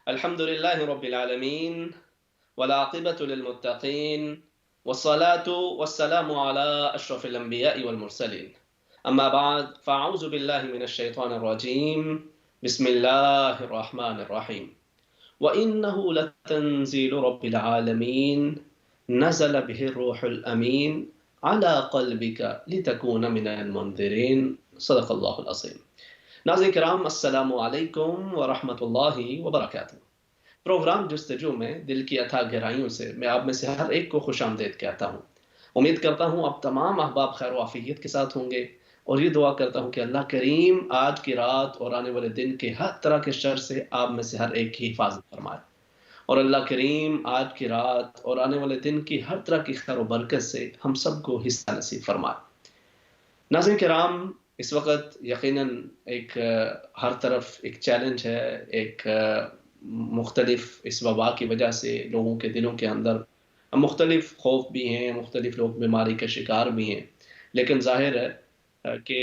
الحمد لله رب العالمين والعاقبة للمتقين والصلاة والسلام على أشرف الأنبياء والمرسلين أما بعد فأعوذ بالله من الشيطان الرجيم بسم الله الرحمن الرحيم وإنه لتنزيل رب العالمين نزل به الروح الأمين على قلبك لتكون من المنذرين صدق الله العظيم. ناظرین کرام، السلام علیکم ورحمۃ اللہ وبرکاتہ۔ پروگرام جستجو میں دل کی اتھا گہرائیوں سے میں آپ میں سے ہر ایک کو خوش آمدید کہتا ہوں۔ امید کرتا ہوں آپ تمام احباب خیر و عافیت کے ساتھ ہوں گے، اور یہ دعا کرتا ہوں کہ اللہ کریم آج کی رات اور آنے والے دن کے ہر طرح کے شر سے آپ میں سے ہر ایک کی حفاظت فرمائے، اور اللہ کریم آج کی رات اور آنے والے دن کی ہر طرح کی خیر و برکت سے ہم سب کو حصہ نصیب فرمائے۔ ناظرین کرام، اس وقت یقیناً ایک ہر طرف ایک چیلنج ہے، ایک مختلف اس وبا کی وجہ سے لوگوں کے دلوں کے اندر مختلف خوف بھی ہیں، مختلف لوگ بیماری کا شکار بھی ہیں، لیکن ظاہر ہے کہ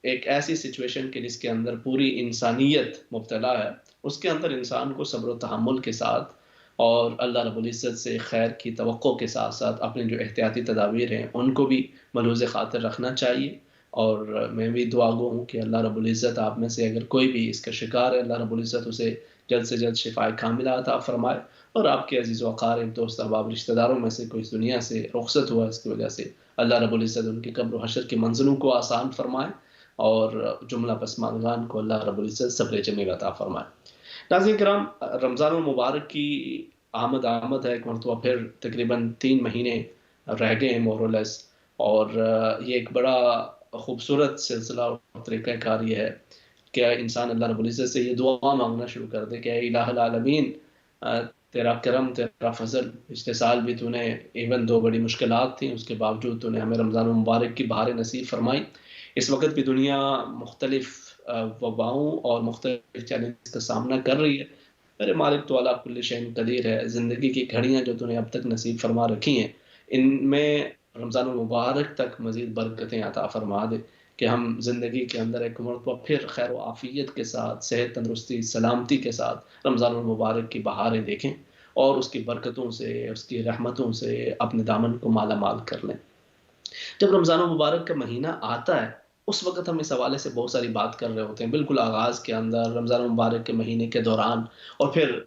ایک ایسی سچویشن کہ جس کے اندر پوری انسانیت مبتلا ہے، اس کے اندر انسان کو صبر و تحمل کے ساتھ اور اللہ رب العزت سے خیر کی توقع کے ساتھ ساتھ اپنے جو احتیاطی تدابیر ہیں ان کو بھی ملحوظ خاطر رکھنا چاہیے۔ اور میں بھی دعا گو ہوں کہ اللہ رب العزت آپ میں سے اگر کوئی بھی اس کا شکار ہے، اللہ رب العزت اسے جلد سے جلد شفائے کاملہ عطا فرمائے، اور آپ کے عزیز و اقارب، دوست احباب، رشتہ داروں میں سے کوئی اس دنیا سے رخصت ہوا اس کی وجہ سے، اللہ رب العزت ان کی قبر و حشر کی منزلوں کو آسان فرمائے، اور جملہ پسماندگان کو اللہ رب العزت صبر جمیل عطا فرمائے۔ ناظرین کرام، رمضان المبارک کی آمد ہے، ایک مرتبہ پھر تقریباً 3 مہینے رہ گئے ہیں مور لیس، اور یہ ایک بڑا خوبصورت سلسلہ اور طریقہ کار یہ ہے کہ انسان اللہ رب العزت سے یہ دعا مانگنا شروع کر دے کہ اے الہ العالمین، تیرا کرم، تیرا فضل، پچھلے سال بھی تو نے ایون 2 بڑی مشکلات تھیں، اس کے باوجود تو نے ہمیں رمضان المبارک کی بہار نصیب فرمائی۔ اس وقت بھی دنیا مختلف وباؤں اور مختلف چیلنج کا سامنا کر رہی ہے، میرے مالک تو علی کل شیء قدیر ہے۔ زندگی کی گھڑیاں جو تو نے اب تک نصیب فرما رکھی ہیں، ان میں رمضان المبارک تک مزید برکتیں عطا فرما دے کہ ہم زندگی کے اندر ایک مرتبہ پھر خیر و عافیت کے ساتھ، صحت، تندرستی، سلامتی کے ساتھ رمضان المبارک کی بہاریں دیکھیں، اور اس کی برکتوں سے، اس کی رحمتوں سے اپنے دامن کو مالا مال کر لیں۔ جب رمضان المبارک کا مہینہ آتا ہے، اس وقت ہم اس حوالے سے بہت ساری بات کر رہے ہوتے ہیں، بالکل آغاز کے اندر رمضان المبارک کے مہینے کے دوران، اور پھر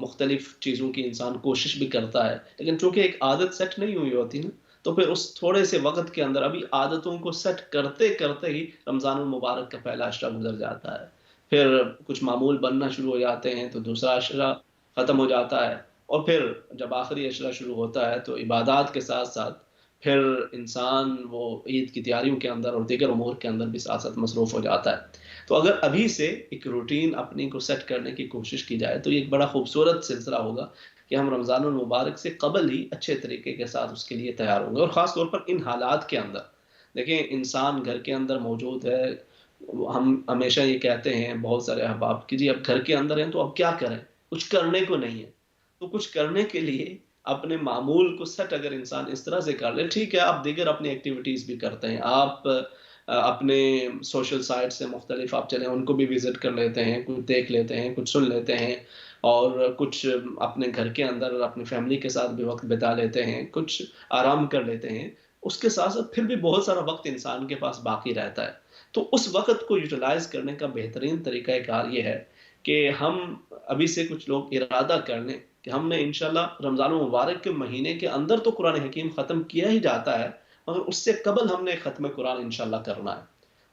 مختلف چیزوں کی انسان کوشش بھی کرتا ہے، لیکن چونکہ ایک عادت سیٹ نہیں ہوئی ہوتی نا، تو پھر اس تھوڑے سے وقت کے اندر ابھی عادتوں کو سیٹ کرتے کرتے ہی رمضان المبارک کا پہلا عشرہ گزر جاتا ہے، پھر کچھ معمول بننا شروع ہو جاتے ہیں تو دوسرا عشرہ ختم ہو جاتا ہے، اور پھر جب آخری عشرہ شروع ہوتا ہے تو عبادات کے ساتھ ساتھ پھر انسان وہ عید کی تیاریوں کے اندر اور دیگر امور کے اندر بھی ساتھ ساتھ مصروف ہو جاتا ہے۔ تو اگر ابھی سے ایک روٹین اپنی کو سیٹ کرنے کی کوشش کی جائے تو یہ ایک بڑا خوبصورت سلسلہ ہوگا کہ ہم رمضان المبارک سے قبل ہی اچھے طریقے کے ساتھ اس کے لیے تیار ہوں گے، اور خاص طور پر ان حالات کے اندر۔ دیکھیں، انسان گھر کے اندر موجود ہے، ہم ہمیشہ یہ کہتے ہیں بہت سارے احباب کہ جی اب گھر کے اندر ہیں تو اب کیا کریں، کچھ کرنے کو نہیں ہے، تو کچھ کرنے کے لیے اپنے معمول کو سیٹ اگر انسان اس طرح سے کر لے، ٹھیک ہے آپ دیگر اپنی ایکٹیویٹیز بھی کرتے ہیں، آپ اپنے سوشل سائٹ سے مختلف آپ چلیں ان کو بھی وزٹ کر لیتے ہیں، کچھ دیکھ لیتے ہیں، کچھ سن لیتے ہیں، اور کچھ اپنے گھر کے اندر اپنی فیملی کے ساتھ بھی وقت بتا لیتے ہیں، کچھ آرام کر لیتے ہیں، اس کے ساتھ ساتھ پھر بھی بہت سارا وقت انسان کے پاس باقی رہتا ہے۔ تو اس وقت کو یوٹیلائز کرنے کا بہترین طریقہ کار یہ ہے کہ ہم ابھی سے کچھ لوگ ارادہ کر لیں کہ ہم نے انشاءاللہ رمضان المبارک کے مہینے کے اندر تو قرآن حکیم ختم کیا ہی جاتا ہے، مگر اس سے قبل ہم نے ختم قرآن انشاءاللہ کرنا ہے۔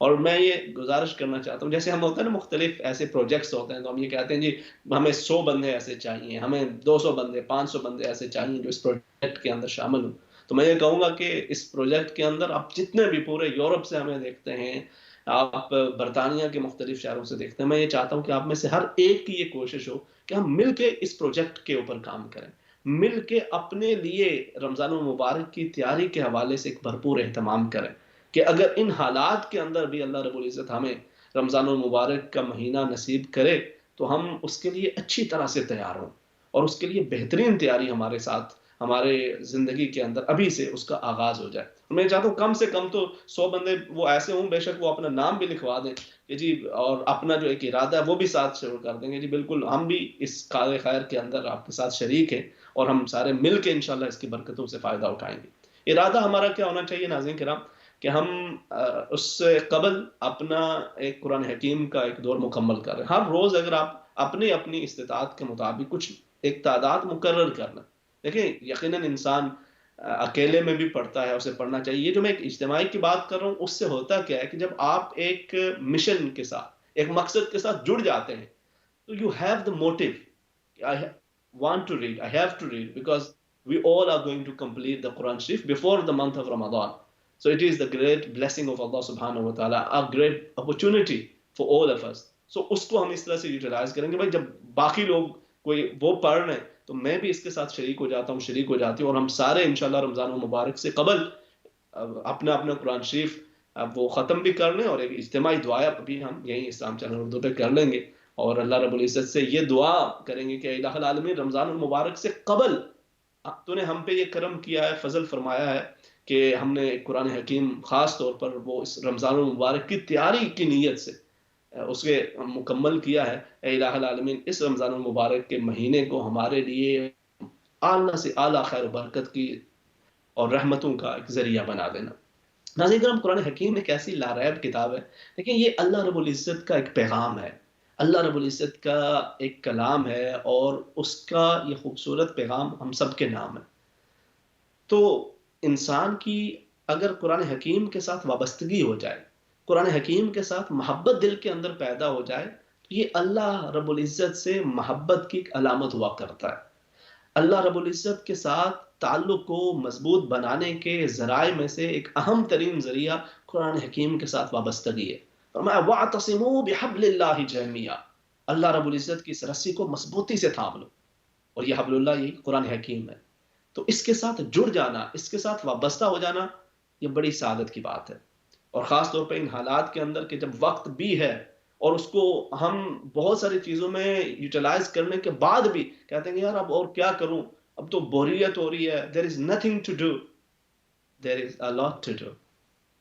اور میں یہ گزارش کرنا چاہتا ہوں، جیسے ہم ہوتے ہیں نا مختلف ایسے پروجیکٹس ہوتے ہیں تو ہم یہ کہتے ہیں جی ہمیں 100 بندے ایسے چاہیے، ہمیں 200 بندے، 500 بندے ایسے چاہیے جو اس پروجیکٹ کے اندر شامل ہوں۔ تو میں یہ کہوں گا کہ اس پروجیکٹ کے اندر آپ جتنے بھی پورے یورپ سے ہمیں دیکھتے ہیں، آپ برطانیہ کے مختلف شہروں سے دیکھتے ہیں، میں یہ چاہتا ہوں کہ آپ میں سے ہر ایک کی یہ کوشش ہو کہ ہم مل کے اس پروجیکٹ کے اوپر کام کریں، مل کے اپنے لیے رمضان المبارک کی تیاری کے حوالے سے ایک بھرپور اہتمام کریں کہ اگر ان حالات کے اندر بھی اللہ رب العزت ہمیں رمضان المبارک کا مہینہ نصیب کرے تو ہم اس کے لیے اچھی طرح سے تیار ہوں، اور اس کے لیے بہترین تیاری ہمارے ساتھ ہمارے زندگی کے اندر ابھی سے اس کا آغاز ہو جائے. میں چاہتا ہوں کم سے کم تو 100 بندے وہ ایسے ہوں، بے شک وہ اپنا نام بھی لکھوا دیں کہ جی، اور اپنا جو ایک ارادہ ہے وہ بھی ساتھ شروع کر دیں گے جی بالکل ہم بھی اس کار خیر کے اندر آپ کے ساتھ شریک ہیں، اور ہم سارے مل کے انشاءاللہ اس کی برکتوں سے فائدہ اٹھائیں گے. ارادہ ہمارا کیا ہونا چاہیے ناظرین کرام، کہ ہم اس سے قبل اپنا ایک قرآن حکیم کا ایک دور مکمل کر رہے ہیں. ہر روز اگر آپ اپنی اپنی استطاعت کے مطابق کچھ ایک تعداد مقرر کرنا. دیکھیں یقیناً انسان اکیلے میں بھی پڑھتا ہے، اسے پڑھنا چاہیے. یہ جو میں ایک اجتماعی کی بات کر رہا ہوں، اس سے ہوتا کیا ہے کہ جب آپ ایک مشن کے ساتھ، ایک مقصد کے ساتھ جڑ جاتے ہیں تو you have the motive. I want to read, I have to read, because we all are going to complete the Quran Sharif before the month of Ramadan. So it is the great blessing of Allah subhanahu wa ta'ala, a great opportunity for all of us. So اس کو ہم اس طرح سے utilise کریں گے بھائی جب باقی لوگ کوئی وہ پڑھ رہے ہیں تو میں بھی اس کے ساتھ شریک ہو جاتا ہوں، شریک ہو جاتی ہوں، اور ہم سارے انشاءاللہ رمضان المبارک سے قبل اپنا اپنا قرآن شریف وہ ختم بھی کر لیں، اور ایک اجتماعی دعا بھی ہم یہیں اسلام چینل اردو پہ کر لیں گے، اور اللہ رب العزت سے یہ دعا کریں گے کہ الہ العالمین رمضان المبارک سے قبل تو نے ہم پہ یہ کرم کیا ہے، فضل فرمایا ہے کہ ہم نے قرآن حکیم خاص طور پر وہ اس رمضان المبارک کی تیاری کی نیت سے اس کے مکمل کیا ہے. اے الہ العالمین اس رمضان المبارک کے مہینے کو ہمارے لیے اعلیٰ سے اعلیٰ خیر و برکت کی اور رحمتوں کا ایک ذریعہ بنا دینا. ناظرین کرام، قرآن حکیم ایک ایسی لاریب کتاب ہے. لیکن یہ اللہ رب العزت کا ایک پیغام ہے، اللہ رب العزت کا ایک کلام ہے، اور اس کا یہ خوبصورت پیغام ہم سب کے نام ہے. تو انسان کی اگر قرآن حکیم کے ساتھ وابستگی ہو جائے، قرآن حکیم کے ساتھ محبت دل کے اندر پیدا ہو جائے، تو یہ اللہ رب العزت سے محبت کی ایک علامت ہوا کرتا ہے. اللہ رب العزت کے ساتھ تعلق کو مضبوط بنانے کے ذرائع میں سے ایک اہم ترین ذریعہ قرآن حکیم کے ساتھ وابستگی ہے. فرمایا وَاعْتَصِمُوا بِحَبْلِ اللَّهِ جَمِيعًا، اللہ رب العزت کی اس رسی کو مضبوطی سے تھام لو، اور یہ حبل اللہ یہ قرآن حکیم ہے. تو اس کے ساتھ جڑ جانا، اس کے ساتھ وابستہ ہو جانا، یہ بڑی سعادت کی بات ہے. اور خاص طور پہ ان حالات کے اندر کہ جب وقت بھی ہے اور اس کو ہم بہت ساری چیزوں میں یوٹیلائز کرنے کے بعد بھی کہتے ہیں کہ یار اب اور کیا کروں، اب تو بوریت ہو رہی ہے. there is nothing to do, there is a lot to do.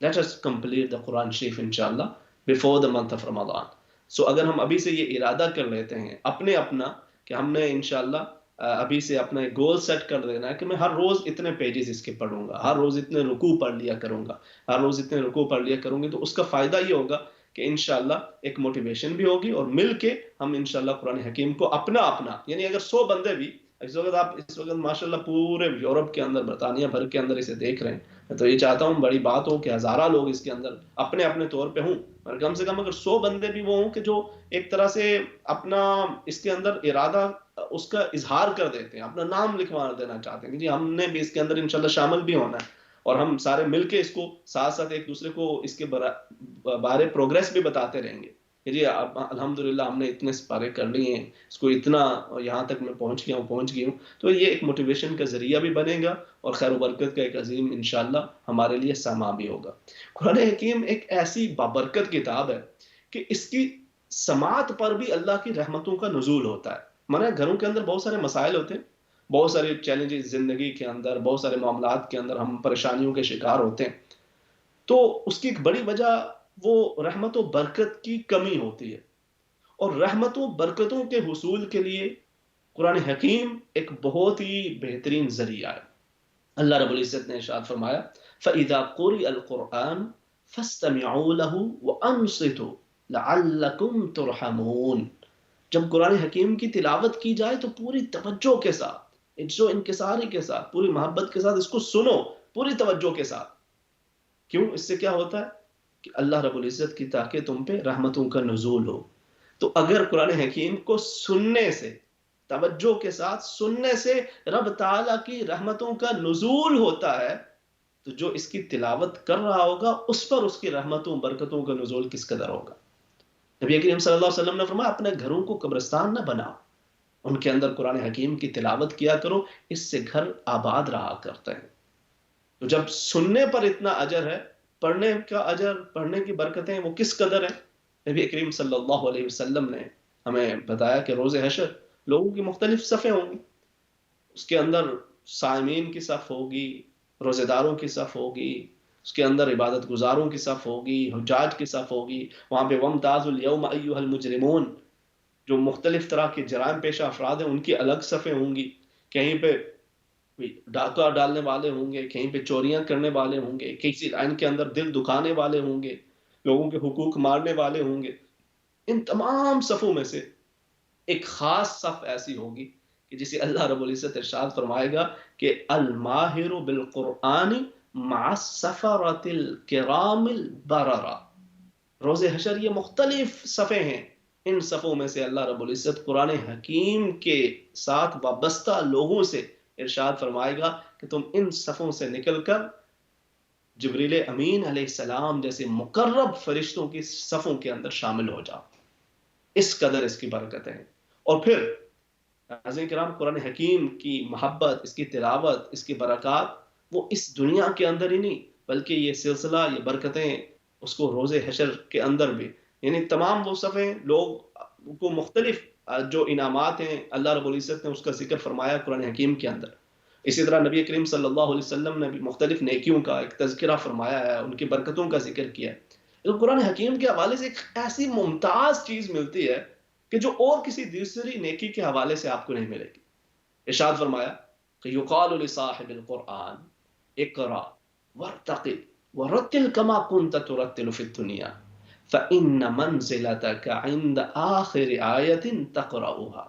Let us complete the Quran Sharif inshallah before the month of Ramadan. So اگر ہم ابھی سے یہ ارادہ کر لیتے ہیں اپنے اپنا کہ ہم نے انشاءاللہ ابھی سے اپنا ایک گول سیٹ کر دینا ہے کہ میں ہر روز اتنے پیجز اس کے پڑھوں گا، ہر روز اتنے رکوع پڑھ لیا کروں گا، ہر روز اتنے رکوع پڑھ لیا کروں گی، تو اس کا فائدہ یہ ہوگا کہ انشاءاللہ ایک موٹیویشن بھی ہوگی، اور مل کے ہم انشاءاللہ قرآن حکیم کو اپنا اپنا، یعنی اگر 100 بندے بھی اس وقت، آپ اس وقت ماشاءاللہ پورے یورپ کے اندر، برطانیہ بھر کے اندر اسے دیکھ رہے ہیں، میں تو یہ چاہتا ہوں بڑی بات ہو کہ ہزارہ لوگ اس کے اندر اپنے اپنے طور پہ ہوں، اور کم سے کم اگر 100 بندے بھی وہ ہوں کہ جو ایک طرح سے اپنا اس کے اندر ارادہ اس کا اظہار کر دیتے ہیں، اپنا نام لکھوا دینا چاہتے ہیں کہ جی ہم نے بھی اس کے اندر انشاءاللہ شامل بھی ہونا ہے، اور ہم سارے مل کے اس کو ساتھ ساتھ ایک دوسرے کو اس کے بارے پروگریس بھی بتاتے رہیں گے کہ جی الحمدللہ ہم نے اتنے سپارے کر لیے ہیں، اس کو اتنا یہاں تک میں پہنچ گیا ہوں. تو یہ ایک موٹیویشن کا ذریعہ بھی بنے گا، اور خیر و برکت کا ایک عظیم انشاءاللہ ہمارے لیے سامان بھی ہوگا. قرآن حکیم ایک ایسی بابرکت کتاب ہے کہ اس کی سماعت پر بھی اللہ کی رحمتوں کا نزول ہوتا ہے. مانا گھروں کے اندر بہت سارے مسائل ہوتے ہیں، بہت سارے چیلنجز زندگی کے اندر، بہت سارے معاملات کے اندر ہم پریشانیوں کے شکار ہوتے ہیں، تو اس کی ایک بڑی وجہ وہ رحمت و برکت کی کمی ہوتی ہے. اور رحمت و برکتوں کے حصول کے لیے قرآن حکیم ایک بہت ہی بہترین ذریعہ ہے. اللہ رب العزت نے ارشاد فرمایا فَإِذَا قُرِئَ الْقُرْآنُ فَاسْتَمِعُوا لَهُ وَأَنصِتُوا لَعَلَّكُمْ تُرْحَمُونَ. جب قرآن حکیم کی تلاوت کی جائے تو پوری توجہ کے ساتھ، اجزو انکساری کے ساتھ، پوری محبت کے ساتھ اس کو سنو، پوری توجہ کے ساتھ. کیوں؟ اس سے کیا ہوتا ہے کہ اللہ رب العزت کی تاکہ تم پہ رحمتوں کا نزول ہو. تو اگر قرآن حکیم کو سننے سے، توجہ کے ساتھ سننے سے رب تعالیٰ کی رحمتوں کا نزول ہوتا ہے، تو جو اس کی تلاوت کر رہا ہوگا اس پر اس کی رحمتوں برکتوں کا نزول کس قدر ہوگا. نبی کریم صلی اللہ علیہ وسلم نے فرمایا اپنے گھروں کو قبرستان نہ بناؤ، ان کے اندر قرآن حکیم کی تلاوت کیا کرو، اس سے گھر آباد رہا کرتے ہیں. تو جب سننے پر اتنا اجر ہے، پڑھنے کا اجر، پڑھنے کی برکتیں وہ کس قدر ہیں. نبی کریم صلی اللہ علیہ وسلم نے ہمیں بتایا کہ روز حشر لوگوں کی مختلف صفیں ہوں گی، اس کے اندر صائمین کی صف ہوگی، روزے داروں کی صف ہوگی، اس کے اندر عبادت گزاروں کی صف ہوگی، حجاج کی صف ہوگی. وہاں پہ وَامْتَازُوا الْيَوْمَ أَيُّهَا الْمُجْرِمُونَ، جو مختلف طرح کے جرائم پیشہ افراد ہیں ان کی الگ صفیں ہوں گی. کہیں پہ ڈاکہ ڈالنے والے ہوں گے، کہیں پہ چوریاں کرنے والے ہوں گے، کسی لائن کے اندر دل دکھانے والے ہوں گے، لوگوں کے حقوق مارنے والے ہوں گے. ان تمام صفوں میں سے ایک خاص صف ایسی ہوگی کہ جسے اللہ رب العزت ارشاد فرمائے گا کہ الماہر بالقرآن مع السفرۃ الکرام البررہ. روز حشر یہ مختلف صفیں ہیں، ان صفوں میں سے اللہ رب العزت قرآن حکیم کے ساتھ وابستہ لوگوں سے ارشاد فرمائے گا کہ تم ان صفوں سے نکل کر جبریل امین علیہ السلام جیسے مقرب فرشتوں کی صفوں کے اندر شامل ہو جاؤ. اس قدر اس کی برکتیں ہیں. اور پھر ناظرین کرام، قرآن حکیم کی محبت، اس کی تلاوت، اس کی برکات وہ اس دنیا کے اندر ہی نہیں بلکہ یہ سلسلہ، یہ برکتیں اس کو روز حشر کے اندر بھی، یعنی تمام وہ صفیں لوگ کو مختلف جو انعامات ہیں اللہ رب العزت نے اس کا ذکر فرمایا قرآن حکیم کے اندر. اسی طرح نبی کریم صلی اللہ علیہ وسلم نے بھی مختلف نیکیوں کا ایک تذکرہ فرمایا ہے، ان کی برکتوں کا ذکر کیا ہے. تو قرآن حکیم کے حوالے سے ایک ایسی ممتاز چیز ملتی ہے کہ جو اور کسی دوسری نیکی کے حوالے سے آپ کو نہیں ملے گی. ارشاد فرمایا کہ یقال لصاحب القرآن اقرا وارتقب ورتل کما کنت ترتل فی الدنیا فإن منزلتك عند آخر آیت تقرأها.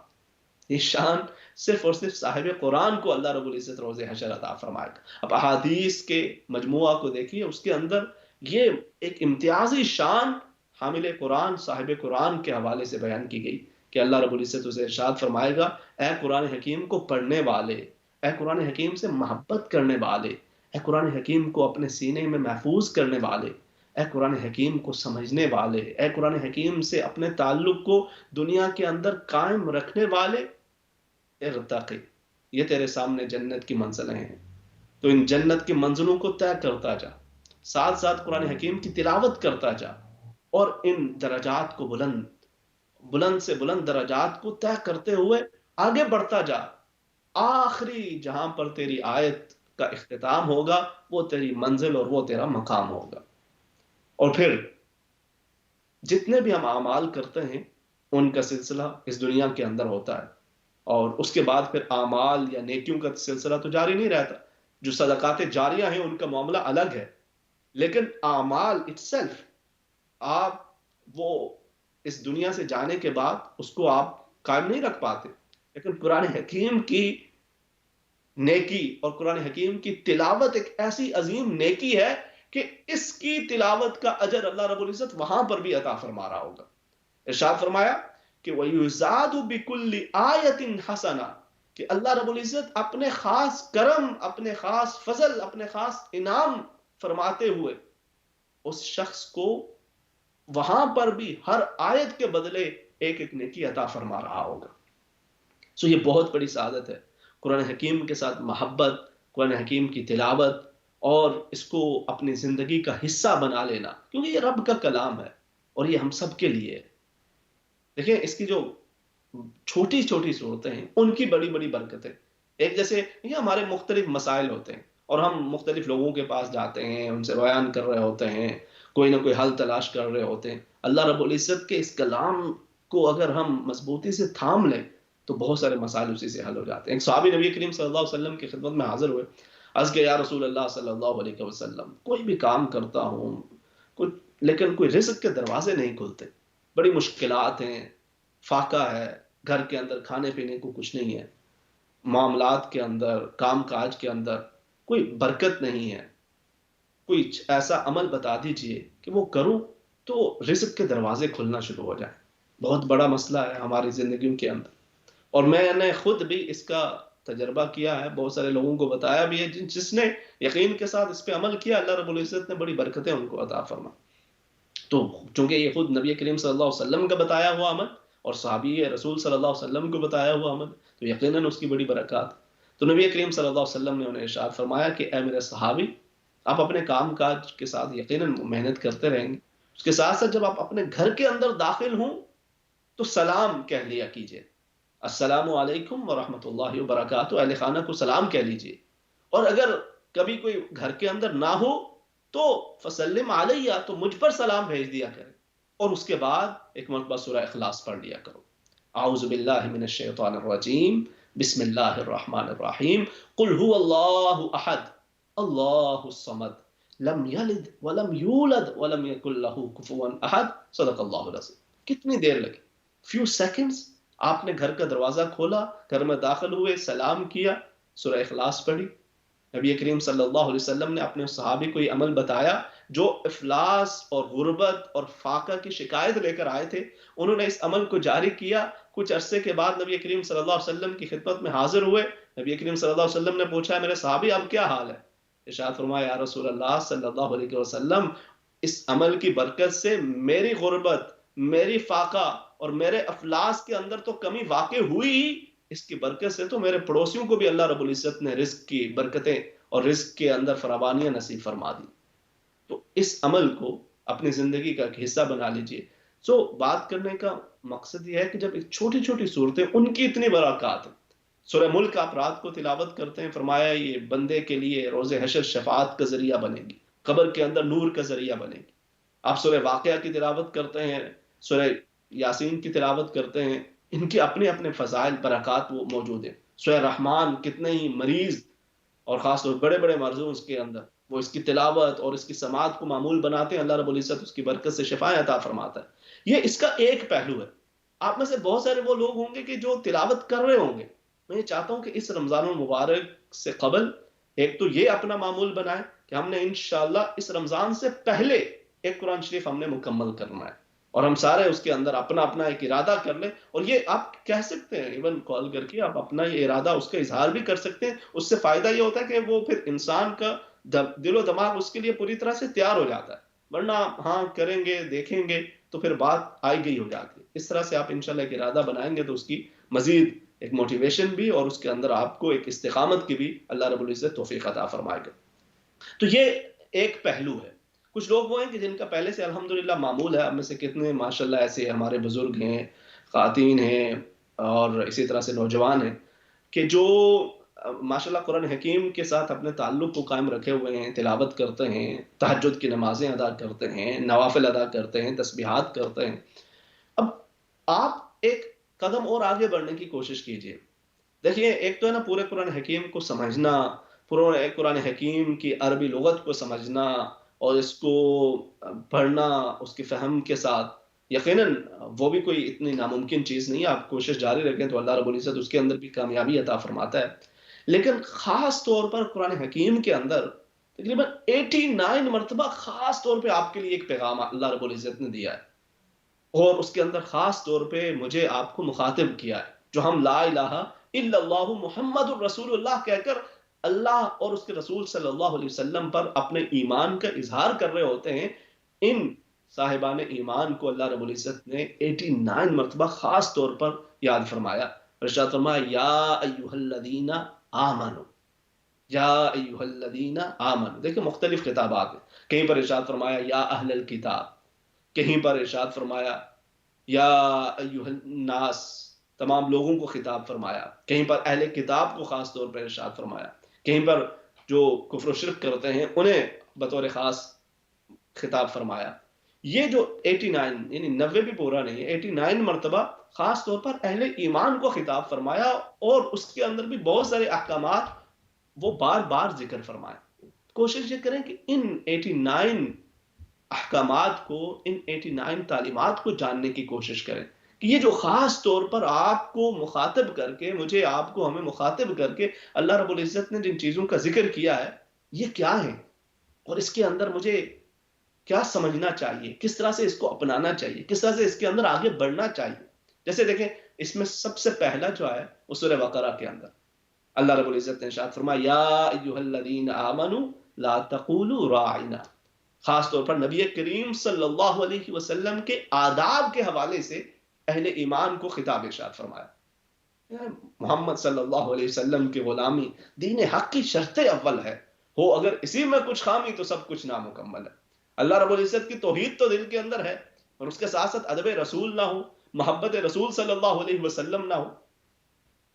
یہ شان صرف اور صرف صاحب قرآن کو اللہ رب العزت روز حشر عطا فرمائے گا. اب احادیث کے مجموعہ کو دیکھیے، اس کے اندر یہ ایک امتیازی شان حامل قرآن، صاحب قرآن کے حوالے سے بیان کی گئی کہ اللہ رب العزت اسے ارشاد فرمائے گا اے قرآن حکیم کو پڑھنے والے، اے قرآن حکیم سے محبت کرنے والے، اے قرآن حکیم کو اپنے سینے میں محفوظ کرنے والے، اے قرآن حکیم کو سمجھنے والے، اے قرآن حکیم سے اپنے تعلق کو دنیا کے اندر قائم رکھنے والے، ارتقی، یہ تیرے سامنے جنت کی منزلیں ہیں، تو ان جنت کی منزلوں کو طے کرتا جا، ساتھ ساتھ قرآن حکیم کی تلاوت کرتا جا، اور ان درجات کو بلند سے بلند درجات کو طے کرتے ہوئے آگے بڑھتا جا. آخری جہاں پر تیری آیت کا اختتام ہوگا وہ تیری منزل اور وہ تیرا مقام ہوگا. اور پھر جتنے بھی ہم اعمال کرتے ہیں ان کا سلسلہ اس دنیا کے اندر ہوتا ہے، اور اس کے بعد پھر اعمال یا نیکیوں کا سلسلہ تو جاری نہیں رہتا. جو صدقات جاریہ ہیں ان کا معاملہ الگ ہے، لیکن اعمال اٹسیلف آپ وہ اس دنیا سے جانے کے بعد اس کو آپ قائم نہیں رکھ پاتے. لیکن قرآن حکیم کی نیکی اور قرآن حکیم کی تلاوت ایک ایسی عظیم نیکی ہے کہ اس کی تلاوت کا اجر اللہ رب العزت وہاں پر بھی عطا فرما رہا ہوگا. ارشاد فرمایا کہ وَيُزَادُ بِكُلِّ آیَةٍ حَسَنَةٍ، کہ اللہ رب العزت اپنے خاص کرم، اپنے خاص فضل، اپنے خاص انعام فرماتے ہوئے اس شخص کو وہاں پر بھی ہر آیت کے بدلے ایک ایک نیکی عطا فرما رہا ہوگا. سو یہ بہت بڑی سعادت ہے، قرآن حکیم کے ساتھ محبت، قرآن حکیم کی تلاوت اور اس کو اپنی زندگی کا حصہ بنا لینا، کیونکہ یہ رب کا کلام ہے اور یہ ہم سب کے لیے ہے. دیکھیں اس کی جو چھوٹی چھوٹی صورتیں ہیں ان کی بڑی بڑی برکتیں. ایک جیسے یہ ہمارے مختلف مسائل ہوتے ہیں اور ہم مختلف لوگوں کے پاس جاتے ہیں، ان سے بیان کر رہے ہوتے ہیں، کوئی نہ کوئی حل تلاش کر رہے ہوتے ہیں. اللہ رب العزت کے اس کلام کو اگر ہم مضبوطی سے تھام لیں تو بہت سارے مسائل اسی سے حل ہو جاتے ہیں. ایک صحابی نبی کریم صلی اللہ علیہ وسلم کی خدمت میں حاضر ہوئے، عرض کہ یا رسول اللہ صلی اللہ علیہ وسلم، کوئی بھی کام کرتا ہوں لیکن کوئی رزق کے دروازے نہیں کھلتے، بڑی مشکلات ہیں، فاقہ ہے، گھر کے اندر کھانے پینے کو کچھ نہیں ہے، معاملات کے اندر، کام کاج کے اندر کوئی برکت نہیں ہے، کوئی ایسا عمل بتا دیجئے کہ وہ کروں تو رزق کے دروازے کھلنا شروع ہو جائیں. بہت بڑا مسئلہ ہے ہماری زندگیوں کے اندر، اور میں نے خود بھی اس کا تجربہ کیا ہے، بہت سارے لوگوں کو بتایا بھی ہے. جس نے یقین کے ساتھ اس پہ عمل کیا اللہ رب العزت نے بڑی برکتیں ان کو عطا فرما. تو چونکہ یہ خود نبی کریم صلی اللہ علیہ وسلم کا بتایا ہوا عمل اور صحابی رسول صلی اللہ علیہ وسلم کو بتایا ہوا عمل، تو یقیناً اس کی بڑی برکات. تو نبی کریم صلی اللہ علیہ وسلم نے انہیں ارشاد فرمایا کہ اے میرے صحابی، آپ اپنے کام کاج کے ساتھ یقیناً محنت کرتے رہیں گے، اس کے ساتھ ساتھ جب آپ اپنے گھر کے اندر داخل ہوں تو سلام کہہ لیا کیجئے. السلام علیکم ورحمۃ اللہ وبرکاتہ، اہل خانہ کو سلام کہہ لیجئے. اور اگر کبھی کوئی گھر کے اندر نہ ہو تو فسلم علیہ، تو مجھ پر سلام بھیج دیا کرے. اور اس کے بعد ایک مرتبہ سورہ اخلاص پڑھ لیا کرو. اعوذ باللہ من الشیطان الرجیم، بسم اللہ الرحمن الرحیم، قل هو اللہ احد اللہ الصمد لم یلد ولم یولد ولم یکن له کفوا احد. صدق اللہ العظیم. کتنی دیر لگی؟ Few seconds. آپ نے گھر کا دروازہ کھولا، گھر میں داخل ہوئے، سلام کیا، سورہ اخلاص پڑھی. نبی کریم صلی اللہ علیہ وسلم نے اپنے صحابی کو یہ عمل بتایا جو افلاس اور غربت اور فاقہ کی شکایت لے کر آئے تھے. انہوں نے اس عمل کو جاری کیا. کچھ عرصے کے بعد نبی کریم صلی اللہ علیہ وسلم کی خدمت میں حاضر ہوئے. نبی کریم صلی اللہ علیہ وسلم نے پوچھا میرے صحابی اب کیا حال ہے؟ ارشاد فرمایا یا رسول اللہ صلی اللہ علیہ وسلم، اس عمل کی برکت سے میری غربت، میری فاقہ اور میرے افلاس کے اندر تو کمی واقع ہوئی ہی، اس کی برکت سے تو میرے پڑوسیوں کو بھی اللہ رب العزت نے رزق کی برکتیں اور رزق کے اندر فراوانیاں نصیب فرما دی. تو اس عمل کو اپنی زندگی کا ایک حصہ بنا لیجئے. بات کرنے کا مقصد یہ ہے کہ جب ایک چھوٹی چھوٹی صورتیں ان کی اتنی برکات ہیں. سورہ ملک آپ رات کو تلاوت کرتے ہیں، فرمایا یہ بندے کے لیے روز حشر شفاعت کا ذریعہ بنے گی، قبر کے اندر نور کا ذریعہ بنے گی. آپ سورہ واقعہ کی تلاوت کرتے ہیں، سورہ یاسین کی تلاوت کرتے ہیں، ان کے اپنے اپنے فضائل برکات وہ موجود ہیں. سورہ رحمان کتنے ہی مریض اور خاص طور بڑے بڑے مرضوں اس کے اندر وہ اس کی تلاوت اور اس کی سماعت کو معمول بناتے ہیں، اللہ رب العزت اس کی برکت سے شفائیں عطا فرماتا ہے. یہ اس کا ایک پہلو ہے. آپ میں سے بہت سارے وہ لوگ ہوں گے کہ جو تلاوت کر رہے ہوں گے. میں یہ چاہتا ہوں کہ اس رمضان المبارک سے قبل ایک تو یہ اپنا معمول بنائیں کہ ہم نے انشاءاللہ اس رمضان سے پہلے ایک قرآن شریف ہم نے مکمل کرنا ہے، اور ہم سارے اس کے اندر اپنا اپنا ایک ارادہ کر لیں. اور یہ آپ کہہ سکتے ہیں ایون کال کر کے آپ اپنا یہ ارادہ اس کا اظہار بھی کر سکتے ہیں. اس سے فائدہ یہ ہوتا ہے کہ وہ پھر انسان کا دل و دماغ اس کے لیے پوری طرح سے تیار ہو جاتا ہے. ورنہ ہاں کریں گے دیکھیں گے تو پھر بات آئی گئی ہو جاتی ہے. اس طرح سے آپ انشاءاللہ ایک ارادہ بنائیں گے تو اس کی مزید ایک موٹیویشن بھی اور اس کے اندر آپ کو ایک استقامت کی بھی اللہ رب العزت توفیق عطا فرمائے گا. تو یہ ایک پہلو ہے. کچھ لوگ وہ ہیں کہ جن کا پہلے سے الحمدللہ معمول ہے. اب میں سے کتنے ماشاءاللہ ایسے ہمارے بزرگ ہیں، خواتین ہیں اور اسی طرح سے نوجوان ہیں کہ جو ماشاءاللہ قرآن حکیم کے ساتھ اپنے تعلق کو قائم رکھے ہوئے ہیں، تلاوت کرتے ہیں، تہجد کی نمازیں ادا کرتے ہیں، نوافل ادا کرتے ہیں، تسبیحات کرتے ہیں. اب آپ ایک قدم اور آگے بڑھنے کی کوشش کیجئے. دیکھیے ایک تو ہے نا پورے قرآن حکیم کو سمجھنا، پورے قرآن حکیم کی عربی لغت کو سمجھنا اور اس کو پڑھنا اس کی فہم کے ساتھ. یقیناً وہ بھی کوئی اتنی ناممکن چیز نہیں ہے. آپ کوشش جاری رکھیں تو اللہ رب العزت اس کے اندر بھی کامیابی عطا فرماتا ہے. لیکن خاص طور پر قرآن حکیم کے اندر تقریباً 89 مرتبہ خاص طور پہ آپ کے لیے ایک پیغام اللہ رب العزت نے دیا ہے، اور اس کے اندر خاص طور پہ مجھے آپ کو مخاطب کیا ہے. جو ہم لا الہ الا اللہ محمد الرسول اللہ کہہ کر اللہ اور اس کے رسول صلی اللہ علیہ وسلم پر اپنے ایمان کا اظہار کر رہے ہوتے ہیں، ان صاحبان ایمان کو اللہ رب العزت نے 89 مرتبہ خاص طور پر یاد فرمایا. ارشاد فرمایا یا ایھا الذین آمنوا، یا ایھا الذین آمنوا. دیکھیں مختلف خطابات ہیں. کہیں پر ارشاد فرمایا یا اہل الکتاب، کہیں پر ارشاد فرمایا یا ایھا الناس، تمام لوگوں کو خطاب فرمایا. کہیں پر اہل کتاب کو خاص طور پر ارشاد فرمایا. کہیں پر جو کفر و شرک کرتے ہیں انہیں بطور خاص خطاب فرمایا. یہ جو 89 یعنی 90 بھی پورا نہیں ہے، 89 مرتبہ خاص طور پر اہل ایمان کو خطاب فرمایا، اور اس کے اندر بھی بہت سارے احکامات وہ بار بار ذکر فرمائے. کوشش یہ کریں کہ ان 89 احکامات کو، ان 89 تعلیمات کو جاننے کی کوشش کریں کہ یہ جو خاص طور پر آپ کو مخاطب کر کے، مجھے آپ کو ہمیں مخاطب کر کے اللہ رب العزت نے جن چیزوں کا ذکر کیا ہے یہ کیا ہے، اور اس کے اندر مجھے کیا سمجھنا چاہیے، کس طرح سے اس کو اپنانا چاہیے، کس طرح سے اس کے اندر آگے بڑھنا چاہیے. جیسے دیکھیں اس میں سب سے پہلا جو ہے وہ سورہ بقرہ کے اندر اللہ رب العزت نے ارشاد فرمایا یا ایھا الذین آمنوا لا تقولوا راعنا. خاص طور پر نبی کریم صلی اللہ علیہ وسلم کے آداب کے حوالے سے اہل ایمان کو خطاب ارشاد فرمایا. محمد صلی اللہ علیہ وسلم کی غلامی دین حق کی شرط اول ہے، ہو اگر اسی میں کچھ خامی تو سب کچھ نامکمل ہے. اللہ رب العزت کی توحید تو دل کے اندر ہے، اور اس کے ساتھ ساتھ ادب رسول نہ ہو، محبت رسول صلی اللہ علیہ وسلم نہ ہو،